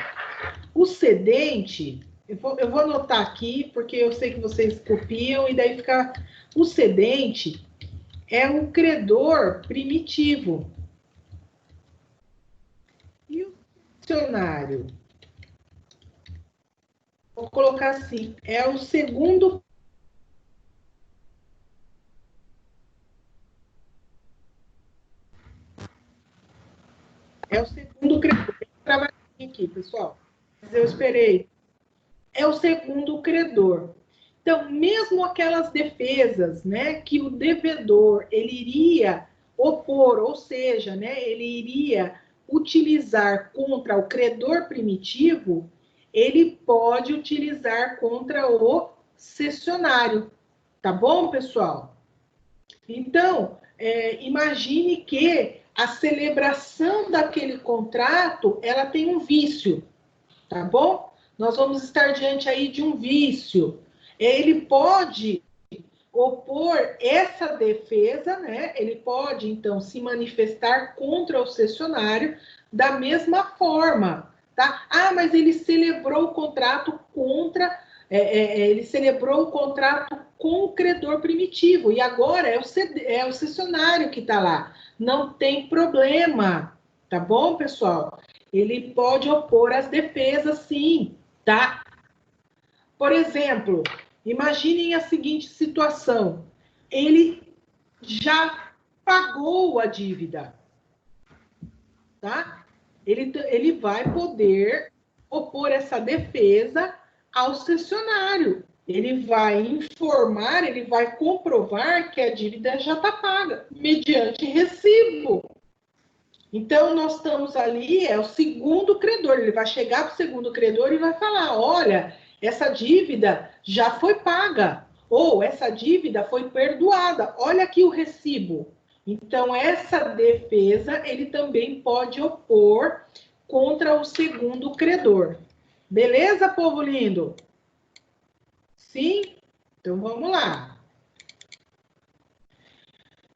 o cedente, eu vou anotar aqui, porque eu sei que vocês copiam, e daí fica... O cedente é um credor primitivo. E o cessionário? Vou colocar assim, é o segundo... É o segundo credor. Tem que trabalhar aqui, pessoal. Mas eu esperei. É o segundo credor. Então, mesmo aquelas defesas, né, que o devedor ele iria opor, ou seja, né, ele iria utilizar contra o credor primitivo, ele pode utilizar contra o cessionário. Tá bom, pessoal? Então, imagine que a celebração daquele contrato, ela tem um vício, tá bom? Nós vamos estar diante aí de um vício. ele pode opor essa defesa, né? Ele pode, então, se manifestar contra o cessionário da mesma forma, tá? Ah, mas ele celebrou o contrato ele celebrou o contrato com o credor primitivo, e agora é o cessionário que está lá. Não tem problema, tá bom, pessoal? Ele pode opor as defesas, sim, tá? Por exemplo, imaginem a seguinte situação. Ele já pagou a dívida, tá? Ele vai poder opor essa defesa ao cessionário. Ele vai informar, ele vai comprovar que a dívida já está paga, mediante recibo. Então, nós estamos ali, é o segundo credor, ele vai chegar para o segundo credor e vai falar, olha, essa dívida já foi paga, ou essa dívida foi perdoada, olha aqui o recibo. Então, essa defesa, ele também pode opor contra o segundo credor. Beleza, povo lindo? Sim? Então, vamos lá.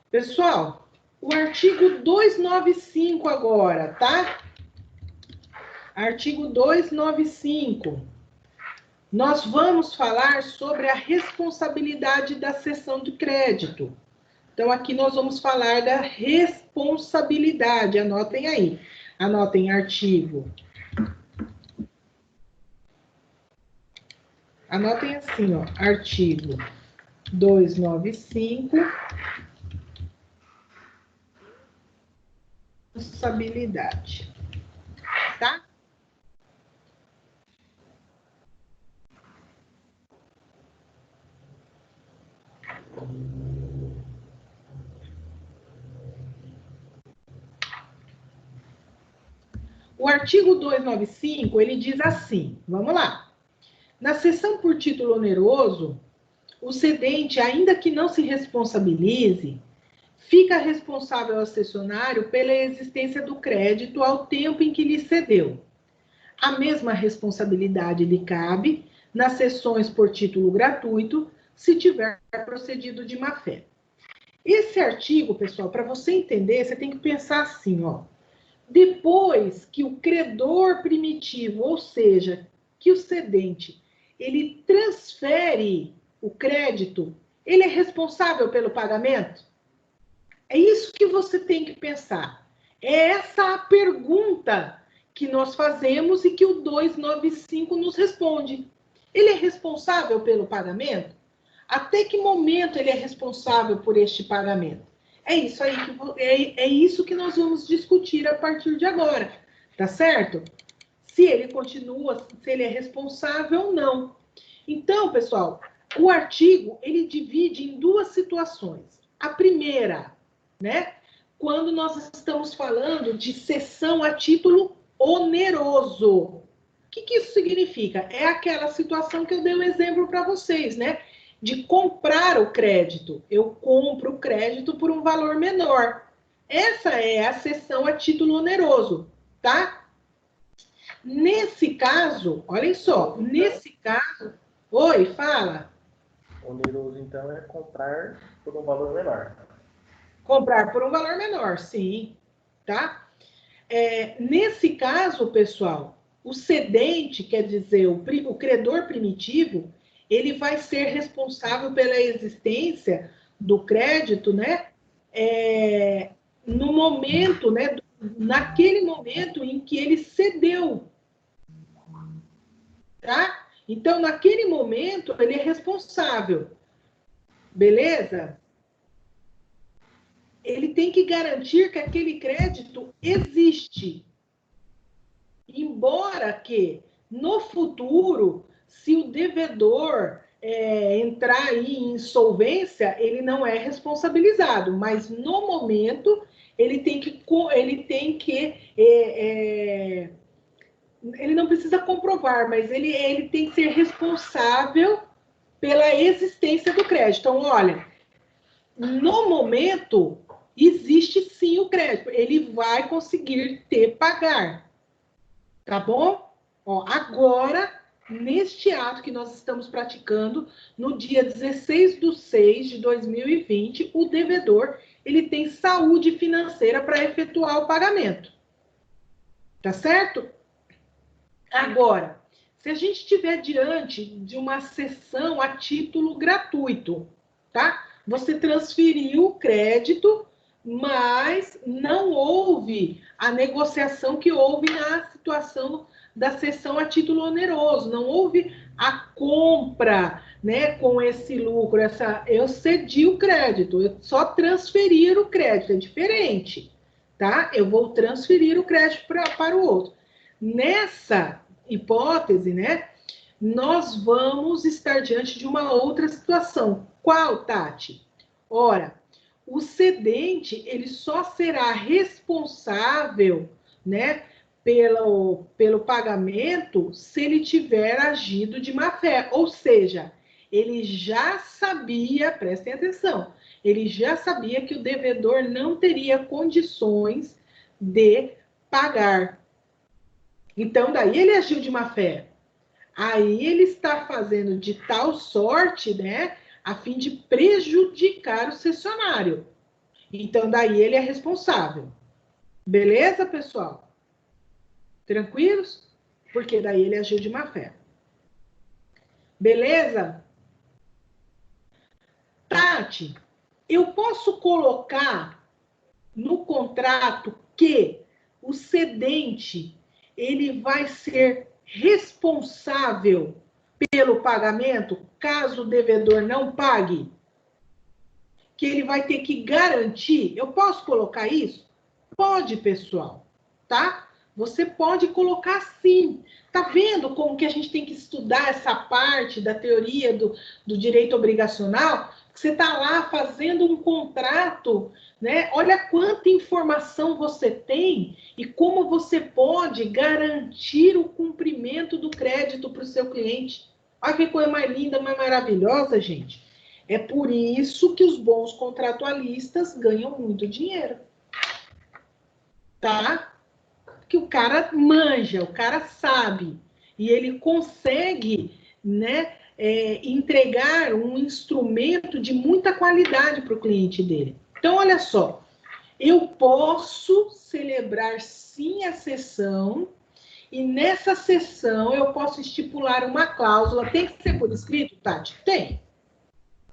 Pessoal, o artigo 295 agora, tá? Artigo 295. Nós vamos falar sobre a responsabilidade da cessão de crédito. Então, aqui nós vamos falar da responsabilidade. Anotem aí. Anotem artigo. Anotem assim, ó. Artigo 295. Responsabilidade. Tá? O artigo 295, ele diz assim, vamos lá. Na cessão por título oneroso, o cedente, ainda que não se responsabilize, fica responsável ao cessionário pela existência do crédito ao tempo em que lhe cedeu. A mesma responsabilidade lhe cabe nas cessões por título gratuito, se tiver procedido de má-fé. Esse artigo, pessoal, para você entender, você tem que pensar assim, ó. Depois que o credor primitivo, ou seja, que o cedente, ele transfere o crédito, ele é responsável pelo pagamento? É isso que você tem que pensar. É essa a pergunta que nós fazemos e que o 295 nos responde. Ele é responsável pelo pagamento? Até que momento ele é responsável por este pagamento? É isso aí é isso que nós vamos discutir a partir de agora, tá certo? Se ele continua, se ele é responsável ou não. Então, pessoal, o artigo ele divide em duas situações. A primeira, né? Quando nós estamos falando de cessão a título oneroso. O que isso significa? É aquela situação que eu dei um exemplo para vocês, né? De comprar o crédito. Eu compro o crédito por um valor menor. Essa é a cessão a título oneroso, tá? Nesse caso, olhem só, nesse caso... Oi, fala. Oneroso, então, é comprar por um valor menor. Comprar por um valor menor, sim, tá? Nesse caso, pessoal, o cedente, quer dizer, o credor primitivo, ele vai ser responsável pela existência do crédito, né? No momento, né? Naquele momento em que ele cedeu, tá? Então, naquele momento, ele é responsável, beleza? Ele tem que garantir que aquele crédito existe. Embora que, no futuro, se o devedor entrar aí em insolvência, ele não é responsabilizado, mas no momento ele não precisa comprovar, mas ele tem que ser responsável pela existência do crédito. Então, olha, no momento, existe sim o crédito, ele vai conseguir pagar. Tá bom? Ó, agora neste ato que nós estamos praticando, no dia 16/6/2020, o devedor ele tem saúde financeira para efetuar o pagamento. Tá certo? Agora, se a gente estiver diante de uma cessão a título gratuito, tá? Você transferiu o crédito, mas não houve a negociação que houve na situação da cessão a título oneroso, não houve a compra, né, com esse lucro, eu cedi o crédito, eu só transferir o crédito, é diferente, tá? Eu vou transferir o crédito para o outro. Nessa hipótese, né, nós vamos estar diante de uma outra situação. Qual, Tati? Ora, o cedente, ele só será responsável, né, pelo pagamento se ele tiver agido de má fé. Ou seja, ele já sabia, prestem atenção, ele já sabia que o devedor não teria condições de pagar. Então, daí ele agiu de má fé. Aí ele está fazendo de tal sorte, né, a fim de prejudicar o cessionário. Então, daí ele é responsável. Beleza, pessoal? Tranquilos? Porque daí ele agiu de má fé. Beleza? Tati, eu posso colocar no contrato que o cedente ele vai ser responsável pelo pagamento caso o devedor não pague? Que ele vai ter que garantir? Eu posso colocar isso? Pode, pessoal, tá? Você pode colocar sim. Tá vendo como que a gente tem que estudar essa parte da teoria do direito obrigacional? Você tá lá fazendo um contrato, né? Olha quanta informação você tem e como você pode garantir o cumprimento do crédito para o seu cliente. Olha que coisa mais linda, mais maravilhosa, gente. É por isso que os bons contratualistas ganham muito dinheiro. Tá? Que o cara manja, o cara sabe. E ele consegue, né, entregar um instrumento de muita qualidade para o cliente dele. Então, olha só. Eu posso celebrar, sim, a sessão. E nessa sessão, eu posso estipular uma cláusula. Tem que ser por escrito, Tati? Tem.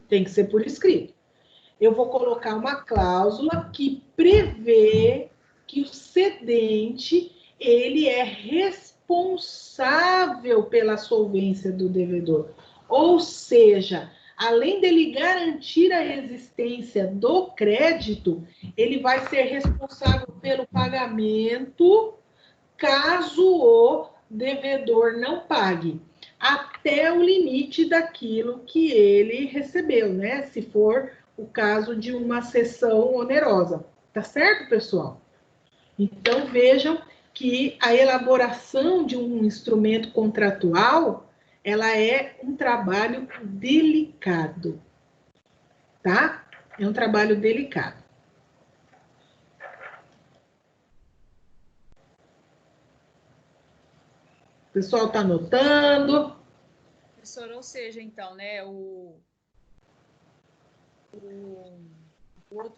Tem que ser por escrito. Eu vou colocar uma cláusula que prevê que o cedente ele é responsável pela solvência do devedor. Ou seja, além dele garantir a existência do crédito, ele vai ser responsável pelo pagamento caso o devedor não pague, até o limite daquilo que ele recebeu, né? Se for o caso de uma cessão onerosa. Tá certo, pessoal? Então, vejam que a elaboração de um instrumento contratual, ela é um trabalho delicado, tá? É um trabalho delicado. O pessoal está anotando. Professor, ou seja, então, né, o outro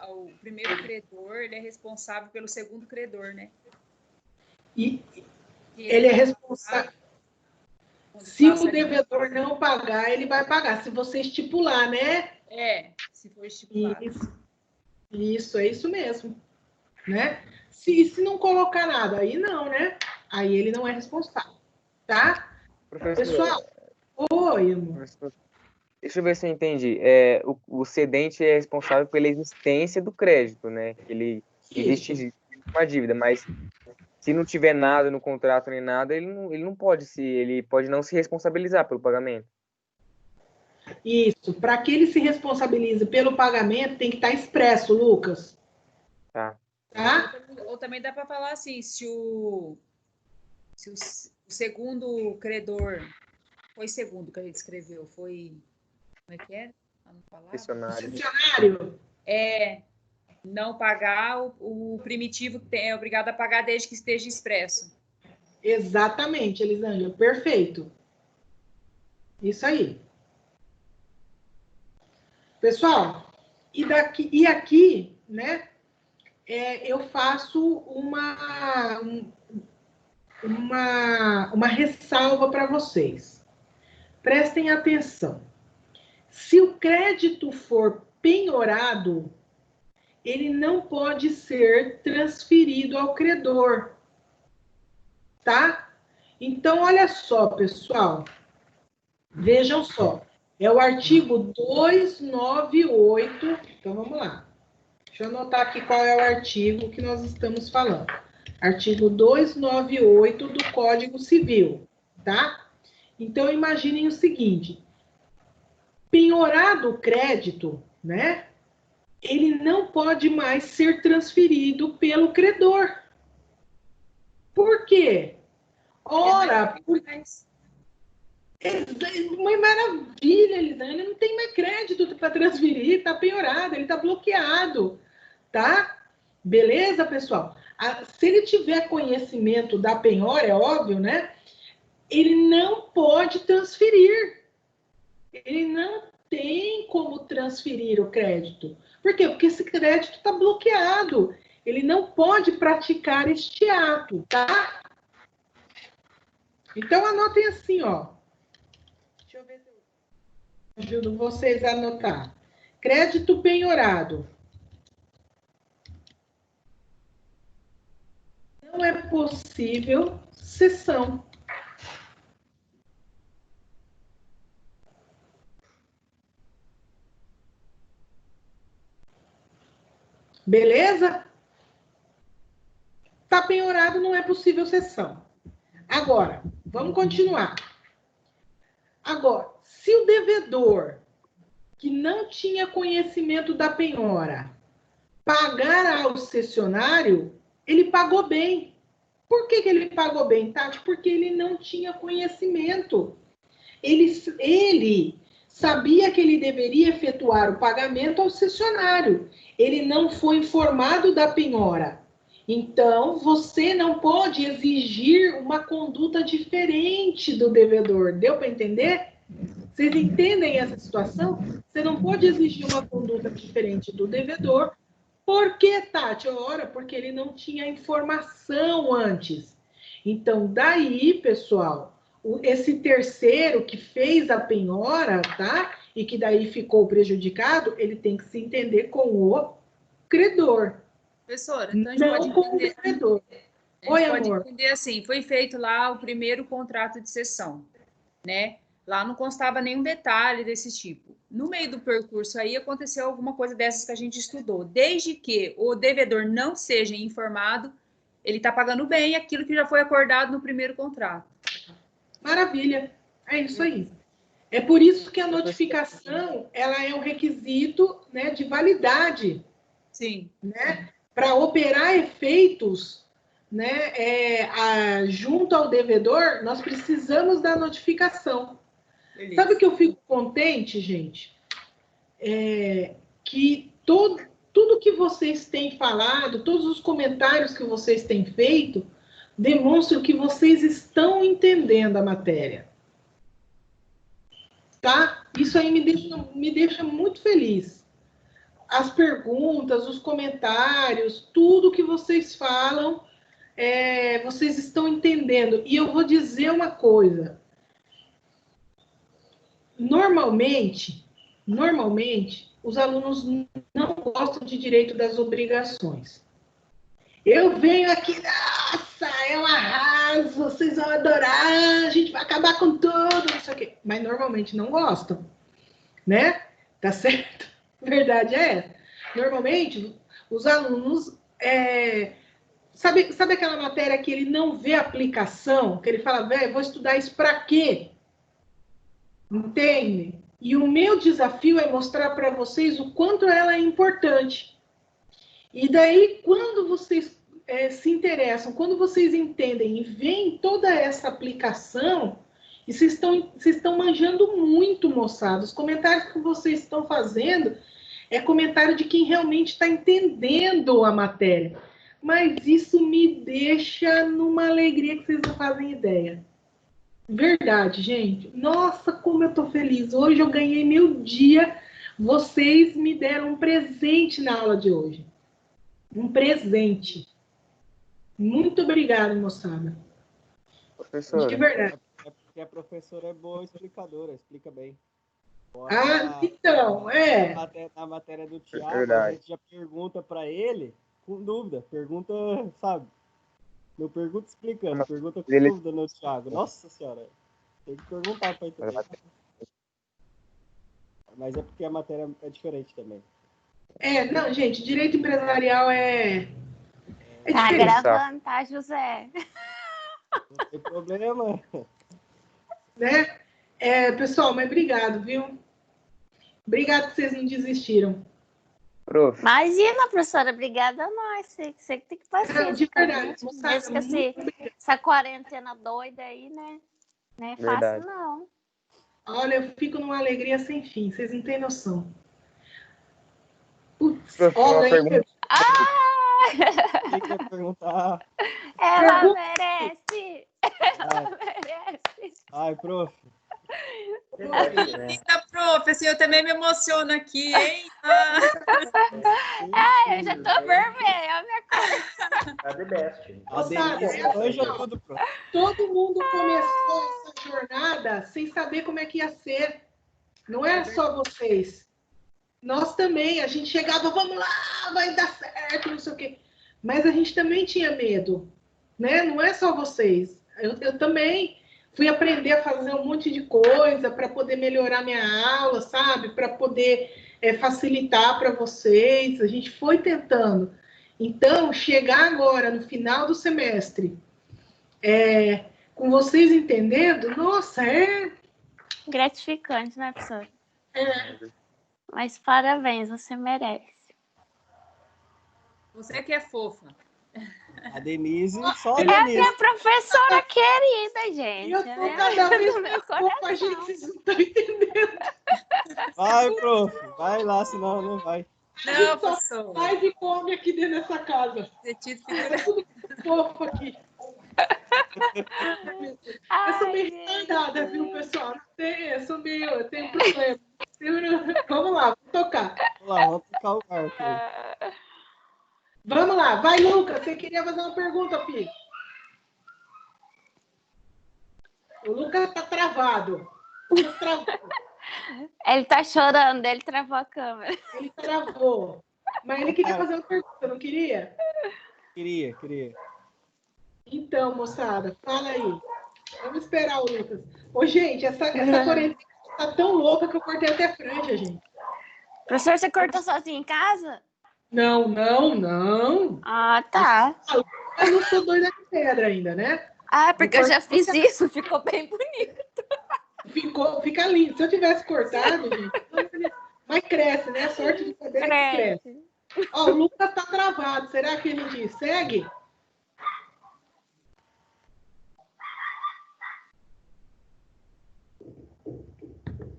o primeiro credor, ele é responsável pelo segundo credor, né? E ele é responsável. Se o devedor não pagar, ele vai pagar. Se você estipular, né? Se for estipulado. Isso, é isso mesmo. Né? Se não colocar nada, aí não, né? Aí ele não é responsável. Tá? Professor, pessoal, oi, amor. Professor, deixa eu ver se eu entendi. O cedente é responsável pela existência do crédito, né? Ele existe uma dívida, mas se não tiver nada no contrato nem nada, ele pode não se responsabilizar pelo pagamento. Isso. Para que ele se responsabilize pelo pagamento, tem que estar expresso, Lucas. Tá. Ou também dá para falar assim, se o segundo credor, foi segundo que a gente escreveu, foi, como é que é? Cessionário. Não pagar, o primitivo é obrigado a pagar desde que esteja expresso. Exatamente, Elisângela, perfeito. Isso aí. Pessoal, e aqui, né, eu faço uma ressalva para vocês. Prestem atenção. Se o crédito for penhorado, ele não pode ser transferido ao credor, tá? Então, olha só, pessoal. Vejam só. É o artigo 298. Então, vamos lá. Deixa eu anotar aqui qual é o artigo que nós estamos falando. Artigo 298 do Código Civil, tá? Então, imaginem o seguinte. Penhorado o crédito, né? Ele não pode mais ser transferido pelo credor. Por quê? Ora, porque... Uma maravilha, Elisane, não tem mais crédito para transferir, está penhorado, ele está bloqueado, tá? Beleza, pessoal? Se ele tiver conhecimento da penhora, é óbvio, né? Ele não pode transferir. Ele não tem como transferir o crédito. Por quê? Porque esse crédito está bloqueado. Ele não pode praticar este ato, tá? Então, anotem assim, ó. Deixa eu ver se eu ajudo vocês a anotar. Crédito penhorado. Não é possível cessão. Beleza? Está penhorado, não é possível cessão. Agora, vamos continuar. Agora, se o devedor que não tinha conhecimento da penhora pagar ao cessionário, ele pagou bem. Por que ele pagou bem, Tati? Porque ele não tinha conhecimento. Ele sabia que ele deveria efetuar o pagamento ao cessionário. Ele não foi informado da penhora. Então, você não pode exigir uma conduta diferente do devedor. Deu para entender? Vocês entendem essa situação? Você não pode exigir uma conduta diferente do devedor. Por que, Tati? Ora, porque ele não tinha informação antes. Então, daí, pessoal, esse terceiro que fez a penhora, tá? E que daí ficou prejudicado, ele tem que se entender com o credor. Professora, então a gente não pode com o credor. Oi, pode amor. entender assim, foi feito lá o primeiro contrato de cessão, né? Lá não constava nenhum detalhe desse tipo. No meio do percurso aí aconteceu alguma coisa dessas que a gente estudou. Desde que o devedor não seja informado, ele está pagando bem aquilo que já foi acordado no primeiro contrato. Maravilha. É isso aí. É por isso que a notificação ela é um requisito, né, de validade. Sim. Né? Para operar efeitos, né, junto ao devedor, nós precisamos da notificação. Beleza. Sabe o que eu fico contente, gente? Que tudo que vocês têm falado, todos os comentários que vocês têm feito, demonstram que vocês estão entendendo a matéria. Tá? Isso aí me deixa muito feliz. As perguntas, os comentários, tudo que vocês falam, vocês estão entendendo. E eu vou dizer uma coisa. Normalmente, os alunos não gostam de direito das obrigações. Eu venho aqui, nossa, é um arraso, vocês vão adorar, a gente vai acabar com tudo, não sei o quê. Mas normalmente não gostam, né? Tá certo? A verdade é essa. Normalmente, os alunos... Sabe aquela matéria que ele não vê aplicação? Que ele fala, velho, vou estudar isso para quê? Entende? E o meu desafio é mostrar para vocês o quanto ela é importante. E daí, quando vocês se interessam, quando vocês entendem e veem toda essa aplicação, e vocês estão manjando muito, moçada. Os comentários que vocês estão fazendo é comentário de quem realmente está entendendo a matéria. Mas isso me deixa numa alegria que vocês não fazem ideia. Verdade, gente. Nossa, como eu tô feliz. Hoje eu ganhei meu dia. Vocês me deram um presente na aula de hoje. Um presente. Muito obrigada, moçada. De Professora, verdade. É porque a professora é boa explicadora, explica bem. Ah, então, é. Na matéria do Thiago, a verdade. gente já pergunta para ele com dúvida. Pergunta, sabe? Não pergunta explicando, pergunta com Ele- dúvida no Thiago. Nossa senhora, tem que perguntar para entender. Mas é porque a matéria é diferente também. É, não, gente, direito empresarial é Tá diferente, gravando, tá, José? Não tem problema. né? É, pessoal, mas obrigado, viu? Obrigado que vocês não desistiram. prof, Imagina, professora, obrigada a nós. Você que tem que Não, paciência de com a verdade, gente. moçada, Mesmo que muito essa quarentena doida aí, né? Não é fácil, Verdade. não. Olha, eu fico numa alegria sem fim, vocês não têm noção. Putz, prof, ó, uma pergunta. Quem quer perguntar? Ela Pergunta. merece! Ela merece! Ai, prof. Eita, prof, assim, eu também me emociono aqui, hein? Eu já tô vermelha, minha cara. Tá the best. A Denise manja tudo, prof. Todo mundo começou essa jornada sem saber como é que ia ser. Não era só vocês. Nós também, a gente chegava, vamos lá, vai dar certo, não sei o quê. Mas a gente também tinha medo, né? Não é só vocês. Eu também fui aprender a fazer um monte de coisa para poder melhorar minha aula, sabe? Para poder facilitar para vocês. A gente foi tentando. Então, chegar agora, no final do semestre, com vocês entendendo, nossa, Gratificante, né, professor? Mas parabéns, você merece. Você que é fofa. A Denise, só a É a Denise. minha professora querida, gente. eu tô É cada vez do meu mais fofa, coração. gente, vocês não estão entendendo. Vai, prof. Vai lá, senão não vai. Não, professor. Mais e come aqui dentro dessa casa. Sentido É tudo fofo aqui. Eu sou meio retardada, viu, pessoal? Eu tenho problema. Vamos lá, vamos tocar. Vamos lá, vamos tocar o barco aí. Vamos lá, vai, Lucas. Você queria fazer uma pergunta, filho? O Lucas tá travado. O Lucas travou. Ele tá chorando, ele travou a câmera. Ele travou. Mas ele queria fazer uma pergunta, não queria? Queria. Então, moçada, fala aí. Vamos esperar o Lucas. Ô, gente, essa quarentena tá tão louca que eu cortei até franja, gente. Professor, você cortou sozinho em casa? Não. Ah, tá. Eu não sou doida de pedra ainda, né? Ah, porque eu já fiz isso, ficou bem bonito. Fica lindo. Se eu tivesse cortado, gente, mas cresce, né? Sorte de poder que cresce. Ó, o Lucas tá travado. Será que a gente segue?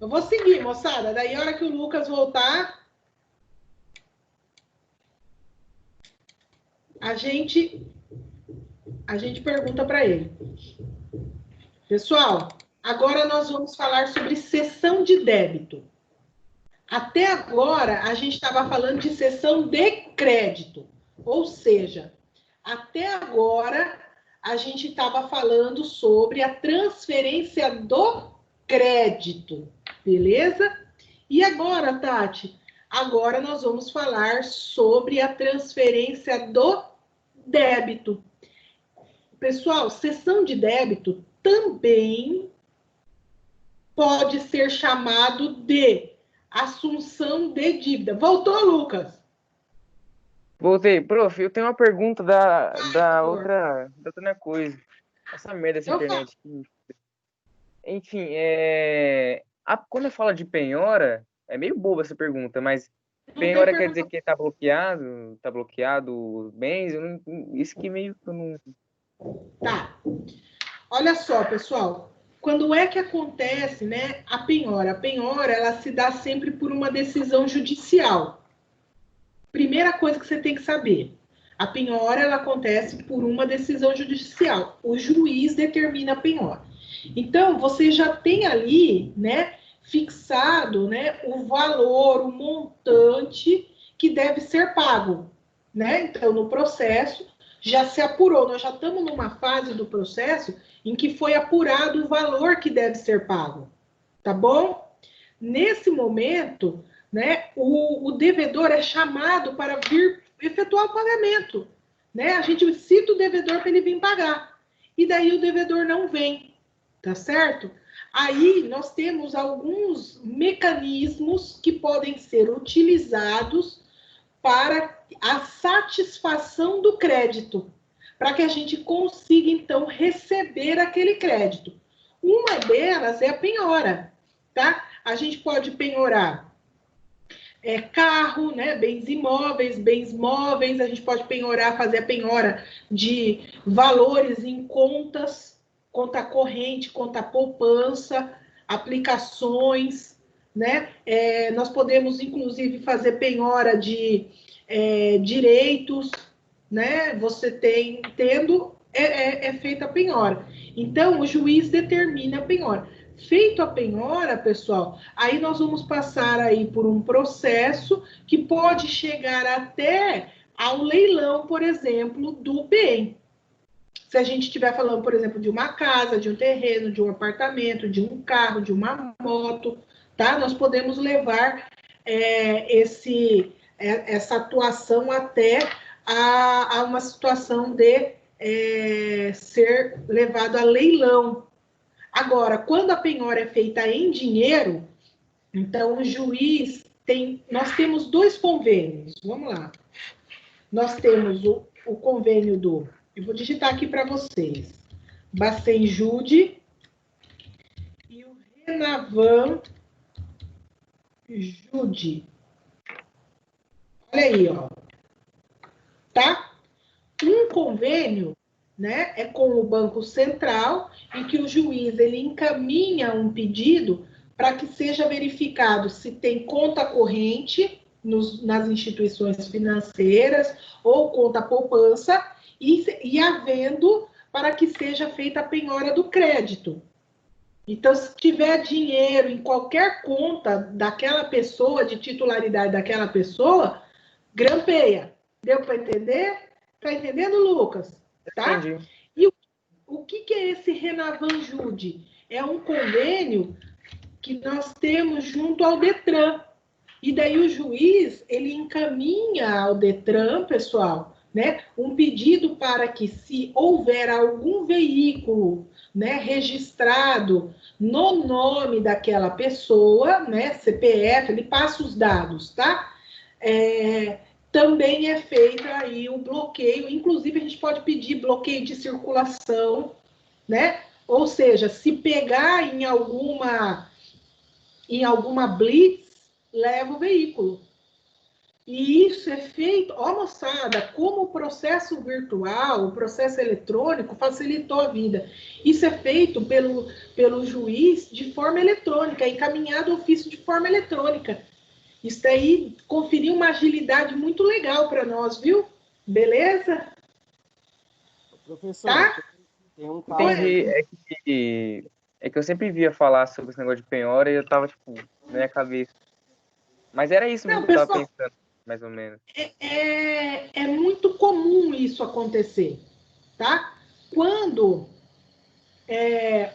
Eu vou seguir, moçada. Daí, a hora que o Lucas voltar, a gente pergunta para ele. Pessoal, agora nós vamos falar sobre cessão de débito. Até agora, a gente estava falando de cessão de crédito. Ou seja, até agora, a gente estava falando sobre a transferência do crédito. Beleza? E agora, Tati? Agora nós vamos falar sobre a transferência do débito. Pessoal, cessão de débito também pode ser chamado de assunção de dívida. Voltou, Lucas? Voltei. Prof, eu tenho uma pergunta da outra coisa. Essa merda dessa internet aqui. Enfim, quando eu falo de penhora, é meio boba essa pergunta, mas penhora quer dizer que tá bloqueado os bens? Isso que meio que eu não... Tá. Olha só, pessoal. Quando é que acontece, né, a penhora? A penhora, ela se dá sempre por uma decisão judicial. Primeira coisa que você tem que saber. A penhora, ela acontece por uma decisão judicial. O juiz determina a penhora. Então, você já tem ali, né, fixado, né, o valor, o montante que deve ser pago, né? Então, no processo, já se apurou. Nós já estamos numa fase do processo em que foi apurado o valor que deve ser pago, tá bom? Nesse momento, né, o devedor é chamado para vir efetuar o pagamento, né? A gente cita o devedor para ele vir pagar. E daí o devedor não vem, tá certo? Aí nós temos alguns mecanismos que podem ser utilizados para a satisfação do crédito, para que a gente consiga, então, receber aquele crédito. Uma delas é a penhora, tá? A gente pode penhorar carro, né, bens imóveis, bens móveis, a gente pode penhorar, fazer a penhora de valores em contas, conta corrente, conta poupança, aplicações, né? Nós podemos, inclusive, fazer penhora de direitos, né? Você tendo, é feita a penhora. Então, o juiz determina a penhora. Feito a penhora, pessoal, aí nós vamos passar aí por um processo que pode chegar até ao leilão, por exemplo, do bem. Se a gente estiver falando, por exemplo, de uma casa, de um terreno, de um apartamento, de um carro, de uma moto, tá? Nós podemos levar essa atuação até a uma situação de ser levado a leilão. Agora, quando a penhora é feita em dinheiro, então o juiz nós temos 2 convênios. Vamos lá. Nós temos o convênio eu vou digitar aqui para vocês, Bacenjude e o Renavan Jude. Olha aí, ó. Tá? Um convênio, né, é com o Banco Central, em que o juiz ele encaminha um pedido para que seja verificado se tem conta corrente nas instituições financeiras ou conta poupança e havendo para que seja feita a penhora do crédito. Então, se tiver dinheiro em qualquer conta daquela pessoa, de titularidade daquela pessoa, grampeia. Deu para entender? Tá entendendo, Lucas? Tá? Entendi. E o que é esse Renavan Jude? É um convênio que nós temos junto ao Detran. E daí o juiz, ele encaminha ao Detran, pessoal, né, um pedido para que, se houver algum veículo, né, registrado no nome daquela pessoa, né, CPF, ele passa os dados, tá? Também é feito aí o bloqueio, inclusive a gente pode pedir bloqueio de circulação, né? Ou seja, se pegar em alguma blitz, leva o veículo. E isso é feito, ó moçada, como o processo virtual, o processo eletrônico facilitou a vida. Isso é feito pelo juiz de forma eletrônica, encaminhado ao ofício de forma eletrônica. Isso daí conferiu uma agilidade muito legal para nós, viu? Beleza? Professor, tá? Tem um caso... Entendi. É que eu sempre via falar sobre esse negócio de penhora e eu tava, tipo, na minha cabeça. Mas era isso mesmo que eu tava pensando, mais ou menos. É muito comum isso acontecer, tá? Quando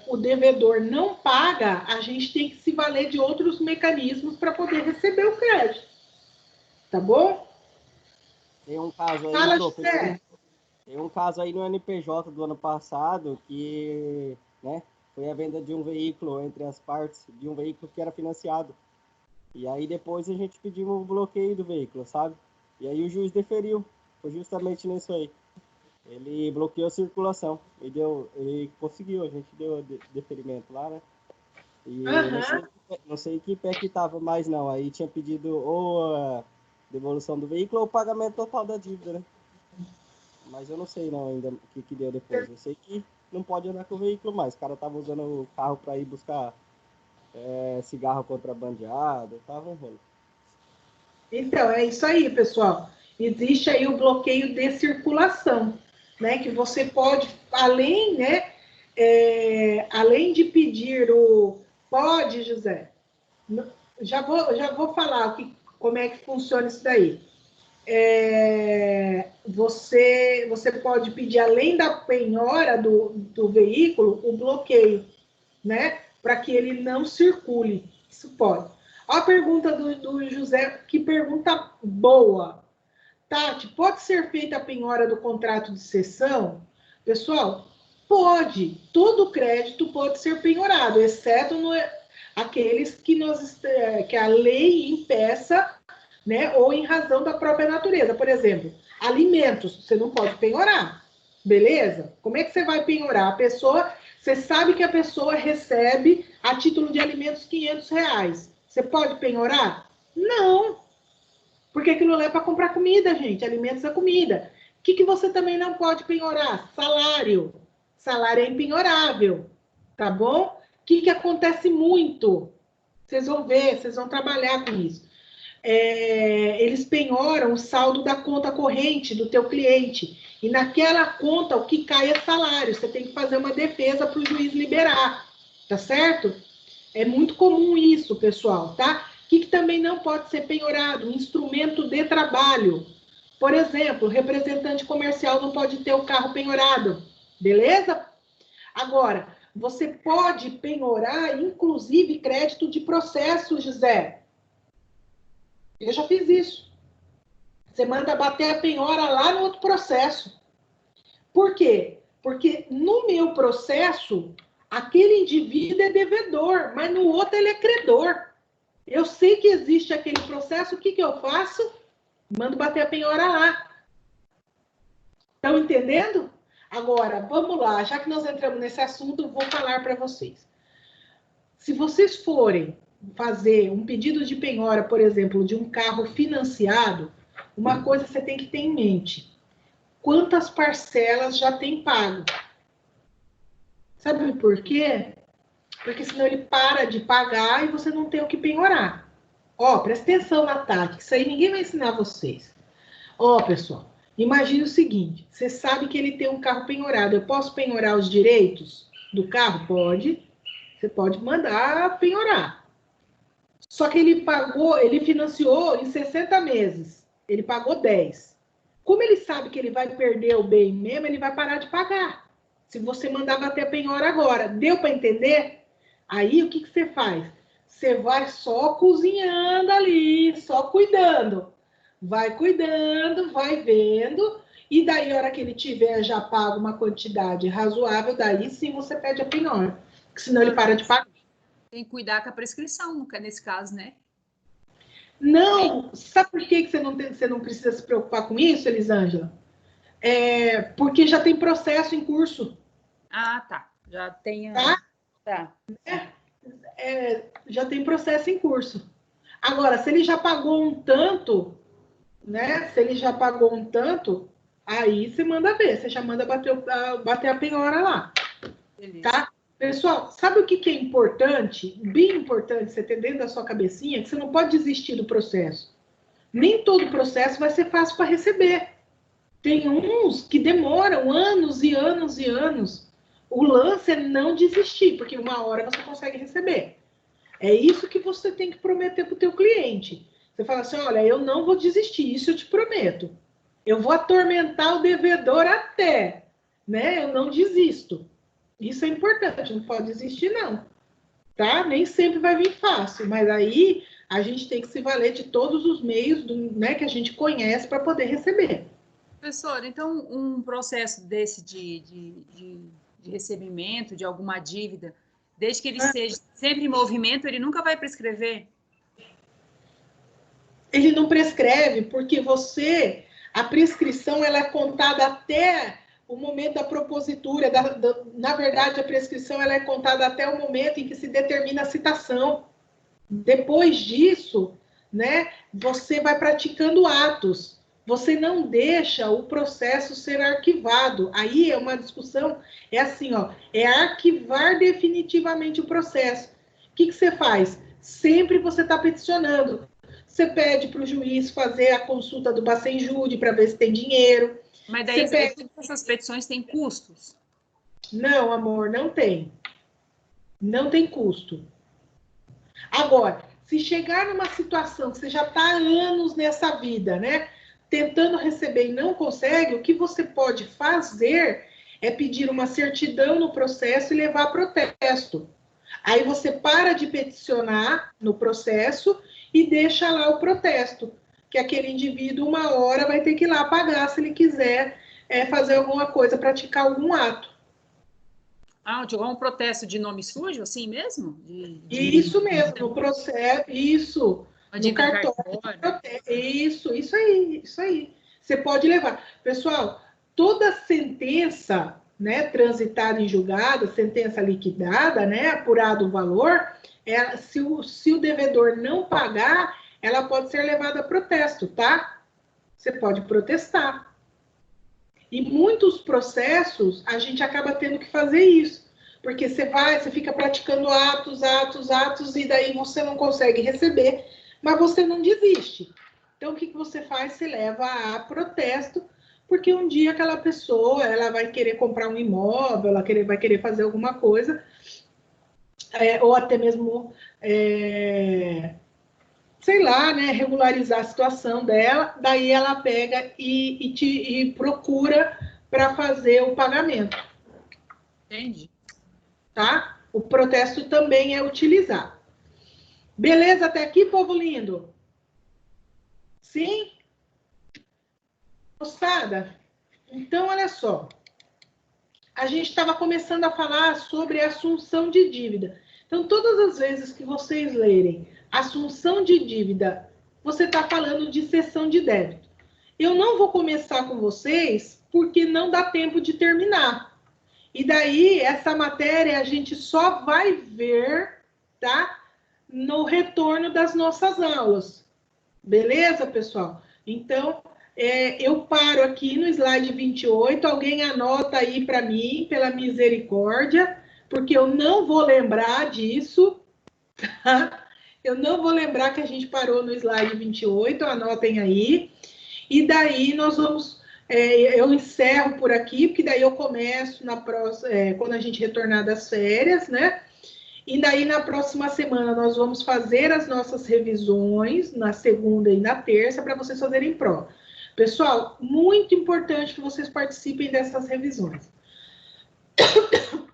o devedor não paga, a gente tem que se valer de outros mecanismos para poder receber o crédito. Tá bom? Tem um caso aí, Fala, professor. Tem um caso aí no NPJ do ano passado que, né, foi a venda de um veículo entre as partes, de um veículo que era financiado. E aí depois a gente pediu o bloqueio do veículo, sabe? E aí o juiz deferiu. Foi justamente nisso aí. Ele bloqueou a circulação. Ele conseguiu, a gente deu deferimento lá, né? E não sei que pé que tava mais não. Aí tinha pedido ou a devolução do veículo ou o pagamento total da dívida, né? Mas eu não sei não ainda o que deu depois. Eu sei que não pode andar com o veículo mais. O cara tava usando o carro para ir buscar cigarro contrabandeado, tava um rolo. Então, é isso aí, pessoal. Existe aí o bloqueio de circulação, né? Que você pode, além, né, além de pedir o... Pode, José? Já vou falar como é que funciona isso daí. Você pode pedir, além da penhora do veículo, o bloqueio, né? Para que ele não circule. Isso pode. Olha a pergunta do José, que pergunta boa. Tati, pode ser feita a penhora do contrato de cessão? Pessoal, pode. Todo crédito pode ser penhorado, exceto aqueles que a lei impeça, né, ou em razão da própria natureza. Por exemplo, alimentos, você não pode penhorar, beleza? Como é que você vai penhorar? Você sabe que a pessoa recebe, a título de alimentos, R$500. Você pode penhorar? Não. Porque aquilo é para comprar comida, gente. Alimentos é comida. O que você também não pode penhorar? Salário. Salário é impenhorável, tá bom? O que acontece muito? Vocês vão ver, vocês vão trabalhar com isso. Eles penhoram o saldo da conta corrente do teu cliente. E naquela conta, o que cai é salário. Você tem que fazer uma defesa para o juiz liberar. Tá certo? É muito comum isso, pessoal, tá? O que também não pode ser penhorado? Instrumento de trabalho. Por exemplo, o representante comercial não pode ter o carro penhorado. Beleza? Agora, você pode penhorar, inclusive, crédito de processo, José. Eu já fiz isso. Você manda bater a penhora lá no outro processo. Por quê? Porque no meu processo, aquele indivíduo é devedor, mas no outro ele é credor. Eu sei que existe aquele processo, o que eu faço? Mando bater a penhora lá. Estão entendendo? Agora, vamos lá, já que nós entramos nesse assunto, eu vou falar para vocês. Se vocês forem fazer um pedido de penhora, por exemplo, de um carro financiado, uma coisa você tem que ter em mente. Quantas parcelas já tem pago? Sabe por quê? Porque senão ele para de pagar e você não tem o que penhorar. Ó, presta atenção na tática, isso aí ninguém vai ensinar vocês. Ó, pessoal, imagine o seguinte, você sabe que ele tem um carro penhorado, eu posso penhorar os direitos do carro? Pode, você pode mandar penhorar. Só que ele financiou em 60 meses, ele pagou 10. Como ele sabe que ele vai perder o bem mesmo, ele vai parar de pagar. Se você mandar bater a penhora agora, deu para entender? Aí, o que você faz? Você vai só cozinhando ali, só cuidando. Vai cuidando, vai vendo, e daí, a hora que ele tiver já pago uma quantidade razoável, daí sim você pede a penhora, porque senão ele para de pagar. Tem que cuidar com a prescrição, nesse caso, né? Não, sabe por que você não precisa se preocupar com isso, Elisângela? Porque já tem processo em curso. Ah, tá. Já tem... Tá? Já tem processo em curso. Agora, se ele já pagou um tanto, né? Se ele já pagou um tanto, aí você manda ver, você já manda bater a penhora lá. Beleza. Tá? Pessoal, sabe o que é importante? Bem importante você ter dentro da sua cabecinha, que você não pode desistir do processo. Nem todo processo vai ser fácil para receber. Tem uns que demoram anos e anos e anos. O lance é não desistir, porque uma hora você consegue receber. É isso que você tem que prometer para o teu cliente. Você fala assim, olha, eu não vou desistir, isso eu te prometo. Eu vou atormentar o devedor até, né? Eu não desisto. Isso é importante, não pode desistir, não. Tá? Nem sempre vai vir fácil, mas aí a gente tem que se valer de todos os meios né, que a gente conhece para poder receber. Professor, então um processo desse de recebimento de alguma dívida, desde que ele seja sempre em movimento, ele nunca vai prescrever? Ele não prescreve, porque a prescrição ela é contada até o momento da propositura. Na verdade, a prescrição ela é contada até o momento em que se determina a citação. Depois disso, né, você vai praticando atos. Você não deixa o processo ser arquivado. Aí é uma discussão, é assim, ó, é arquivar definitivamente o processo. O que você faz? Sempre você está peticionando. Você pede para o juiz fazer a consulta do Bacen Júri para ver se tem dinheiro. Mas daí essas petições têm custos? Não, amor, não tem. Não tem custo. Agora, se chegar numa situação que você já está há anos nessa vida, né? Tentando receber e não consegue, o que você pode fazer é pedir uma certidão no processo e levar a protesto. Aí você para de peticionar no processo e deixa lá o protesto, que aquele indivíduo, uma hora, vai ter que ir lá pagar se ele quiser fazer alguma coisa, praticar algum ato. Ah, um protesto de nome sujo, assim mesmo? Isso mesmo, no processo, isso, no cartório. Isso aí. Você pode levar. Pessoal, toda sentença, né, transitada em julgado, sentença liquidada, né, apurado o valor, se o devedor não pagar, ela pode ser levada a protesto, tá? Você pode protestar. E muitos processos, a gente acaba tendo que fazer isso. Porque você fica praticando atos, e daí você não consegue receber, mas você não desiste. Então, o que você faz? Você leva a protesto, porque um dia aquela pessoa, ela vai querer comprar um imóvel, vai querer fazer alguma coisa, ou até mesmo, sei lá, né, regularizar a situação dela, daí ela pega e procura para fazer o pagamento. Entendi. Tá? O protesto também é utilizado. Beleza até aqui, povo lindo? Sim? Moçada, então olha só. A gente estava começando a falar sobre assunção de dívida. Então, todas as vezes que vocês lerem assunção de dívida, você está falando de cessão de débito. Eu não vou começar com vocês porque não dá tempo de terminar. E daí, essa matéria a gente só vai ver, tá? No retorno das nossas aulas. Beleza, pessoal? Então, eu paro aqui no slide 28. Alguém anota aí para mim, pela misericórdia, porque eu não vou lembrar disso, tá? Eu não vou lembrar que a gente parou no slide 28. Anotem aí. E daí nós vamos... eu encerro por aqui, porque daí eu começo quando a gente retornar das férias, né? E daí, na próxima semana, nós vamos fazer as nossas revisões, na segunda e na terça, para vocês fazerem prova. Pessoal, muito importante que vocês participem dessas revisões.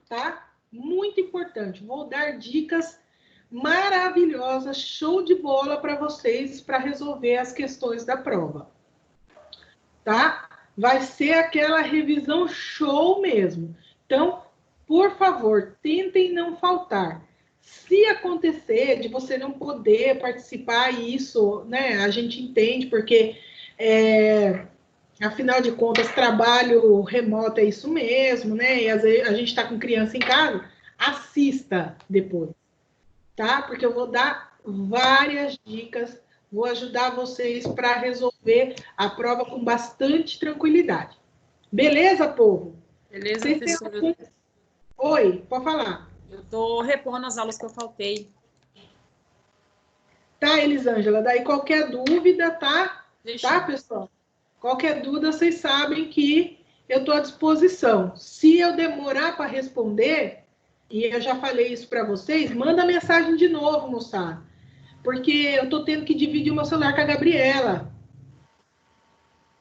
Tá? Muito importante. Vou dar dicas maravilhosas, show de bola para vocês, para resolver as questões da prova. Tá? Vai ser aquela revisão show mesmo. Então, por favor, tentem não faltar. Se acontecer de você não poder participar, isso, né, a gente entende, porque, afinal de contas, trabalho remoto é isso mesmo, né, e às vezes a gente está com criança em casa, assista depois, tá? Porque eu vou dar várias dicas, vou ajudar vocês para resolver a prova com bastante tranquilidade. Beleza, povo? Beleza, Vocês professora. Oi, pode falar. Eu estou repondo as aulas que eu faltei. Tá, Elisângela? Daí qualquer dúvida, tá? Deixa. Tá, pessoal? Qualquer dúvida, vocês sabem que eu estou à disposição. Se eu demorar para responder, e eu já falei isso para vocês, manda mensagem de novo, moçada. Porque eu estou tendo que dividir o meu celular com a Gabriela.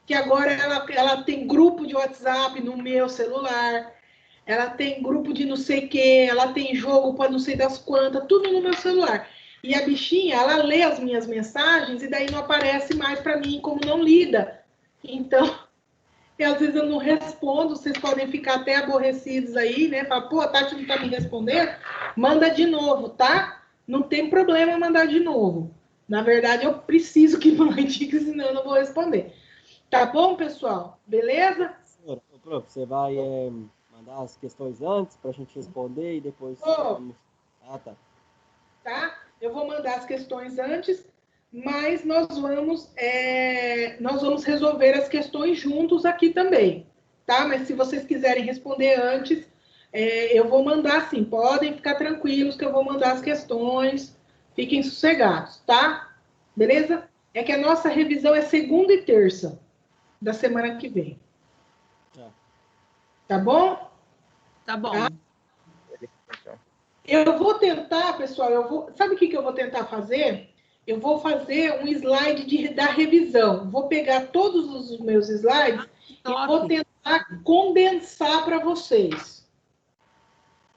Que agora ela tem grupo de WhatsApp no meu celular. Ela tem grupo de não sei o quê, ela tem jogo para não sei das quantas, tudo no meu celular. E a bichinha, ela lê as minhas mensagens e daí não aparece mais para mim como não lida. Então, às vezes eu não respondo, vocês podem ficar até aborrecidos aí, né? Falar, pô, a Tati não tá me respondendo? Manda de novo, tá? Não tem problema mandar de novo. Na verdade, eu preciso que mande, senão eu não vou responder. Tá bom, pessoal? Beleza? Senhora, prof, você vai mandar as questões antes para a gente responder e depois... Ah, tá. Tá? Eu vou mandar as questões antes, mas nós vamos resolver as questões juntos aqui também, tá? Mas se vocês quiserem responder antes, eu vou mandar sim. Podem ficar tranquilos que eu vou mandar as questões. Fiquem sossegados, tá? Beleza? É que a nossa revisão é segunda e terça da semana que vem. Tá. Tá bom? Tá bom. Tá? Eu vou tentar, pessoal, sabe o que eu vou tentar fazer? Eu vou fazer um slide da revisão. Vou pegar todos os meus slides e vou tentar condensar para vocês.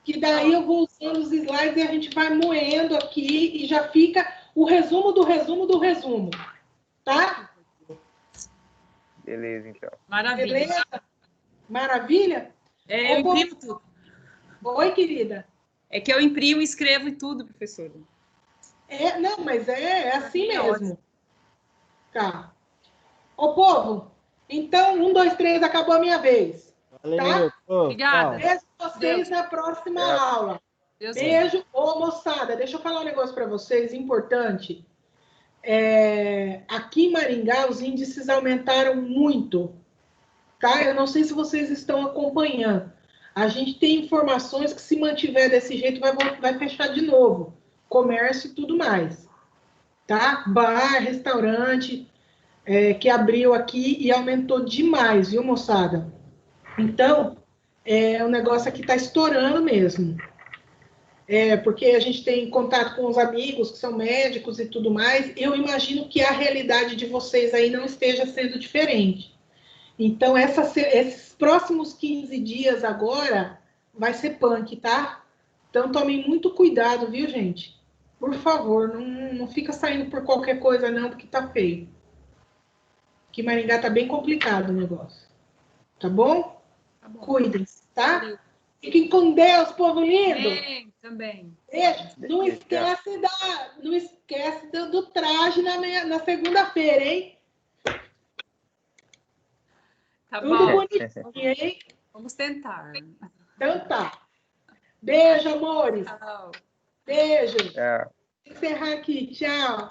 Que daí eu vou usando os slides e a gente vai moendo aqui e já fica o resumo do resumo do resumo. Tá? Beleza, então. Maravilha. Beleza? Maravilha? Eu imprimo tudo. Oi, querida. É que eu imprimo e escrevo e tudo, professora. Não, mas é assim mesmo. Tá. Ô, povo, então, 1, 2, 3, acabou a minha vez. Valeu. Tá? Obrigada. Vejo vocês na próxima aula. Deus Beijo. Ô, moçada, deixa eu falar um negócio para vocês, importante. Aqui em Maringá, os índices aumentaram muito. Tá? Eu não sei se vocês estão acompanhando. A gente tem informações que, se mantiver desse jeito, vai fechar de novo. Comércio e tudo mais. Tá? Bar, restaurante, que abriu aqui e aumentou demais, viu, moçada? Então, o negócio aqui está estourando mesmo. Porque a gente tem contato com os amigos que são médicos e tudo mais. Eu imagino que a realidade de vocês aí não esteja sendo diferente. Então, esses próximos 15 dias agora vai ser punk, tá? Então, tomem muito cuidado, viu, gente? Por favor, não fica saindo por qualquer coisa, não, porque tá feio. Aqui em Maringá tá bem complicado o negócio. Tá bom? Tá bom. Cuidem-se, tá? Valeu. Fiquem com Deus, povo lindo! Também. Beijo. Não esquece do traje na segunda-feira, hein? Tá Tudo bom. bonitinho, hein? Vamos tentar. Então tá. Beijo, amores. Tchau. Beijo. Tchau. Vou encerrar aqui. Tchau.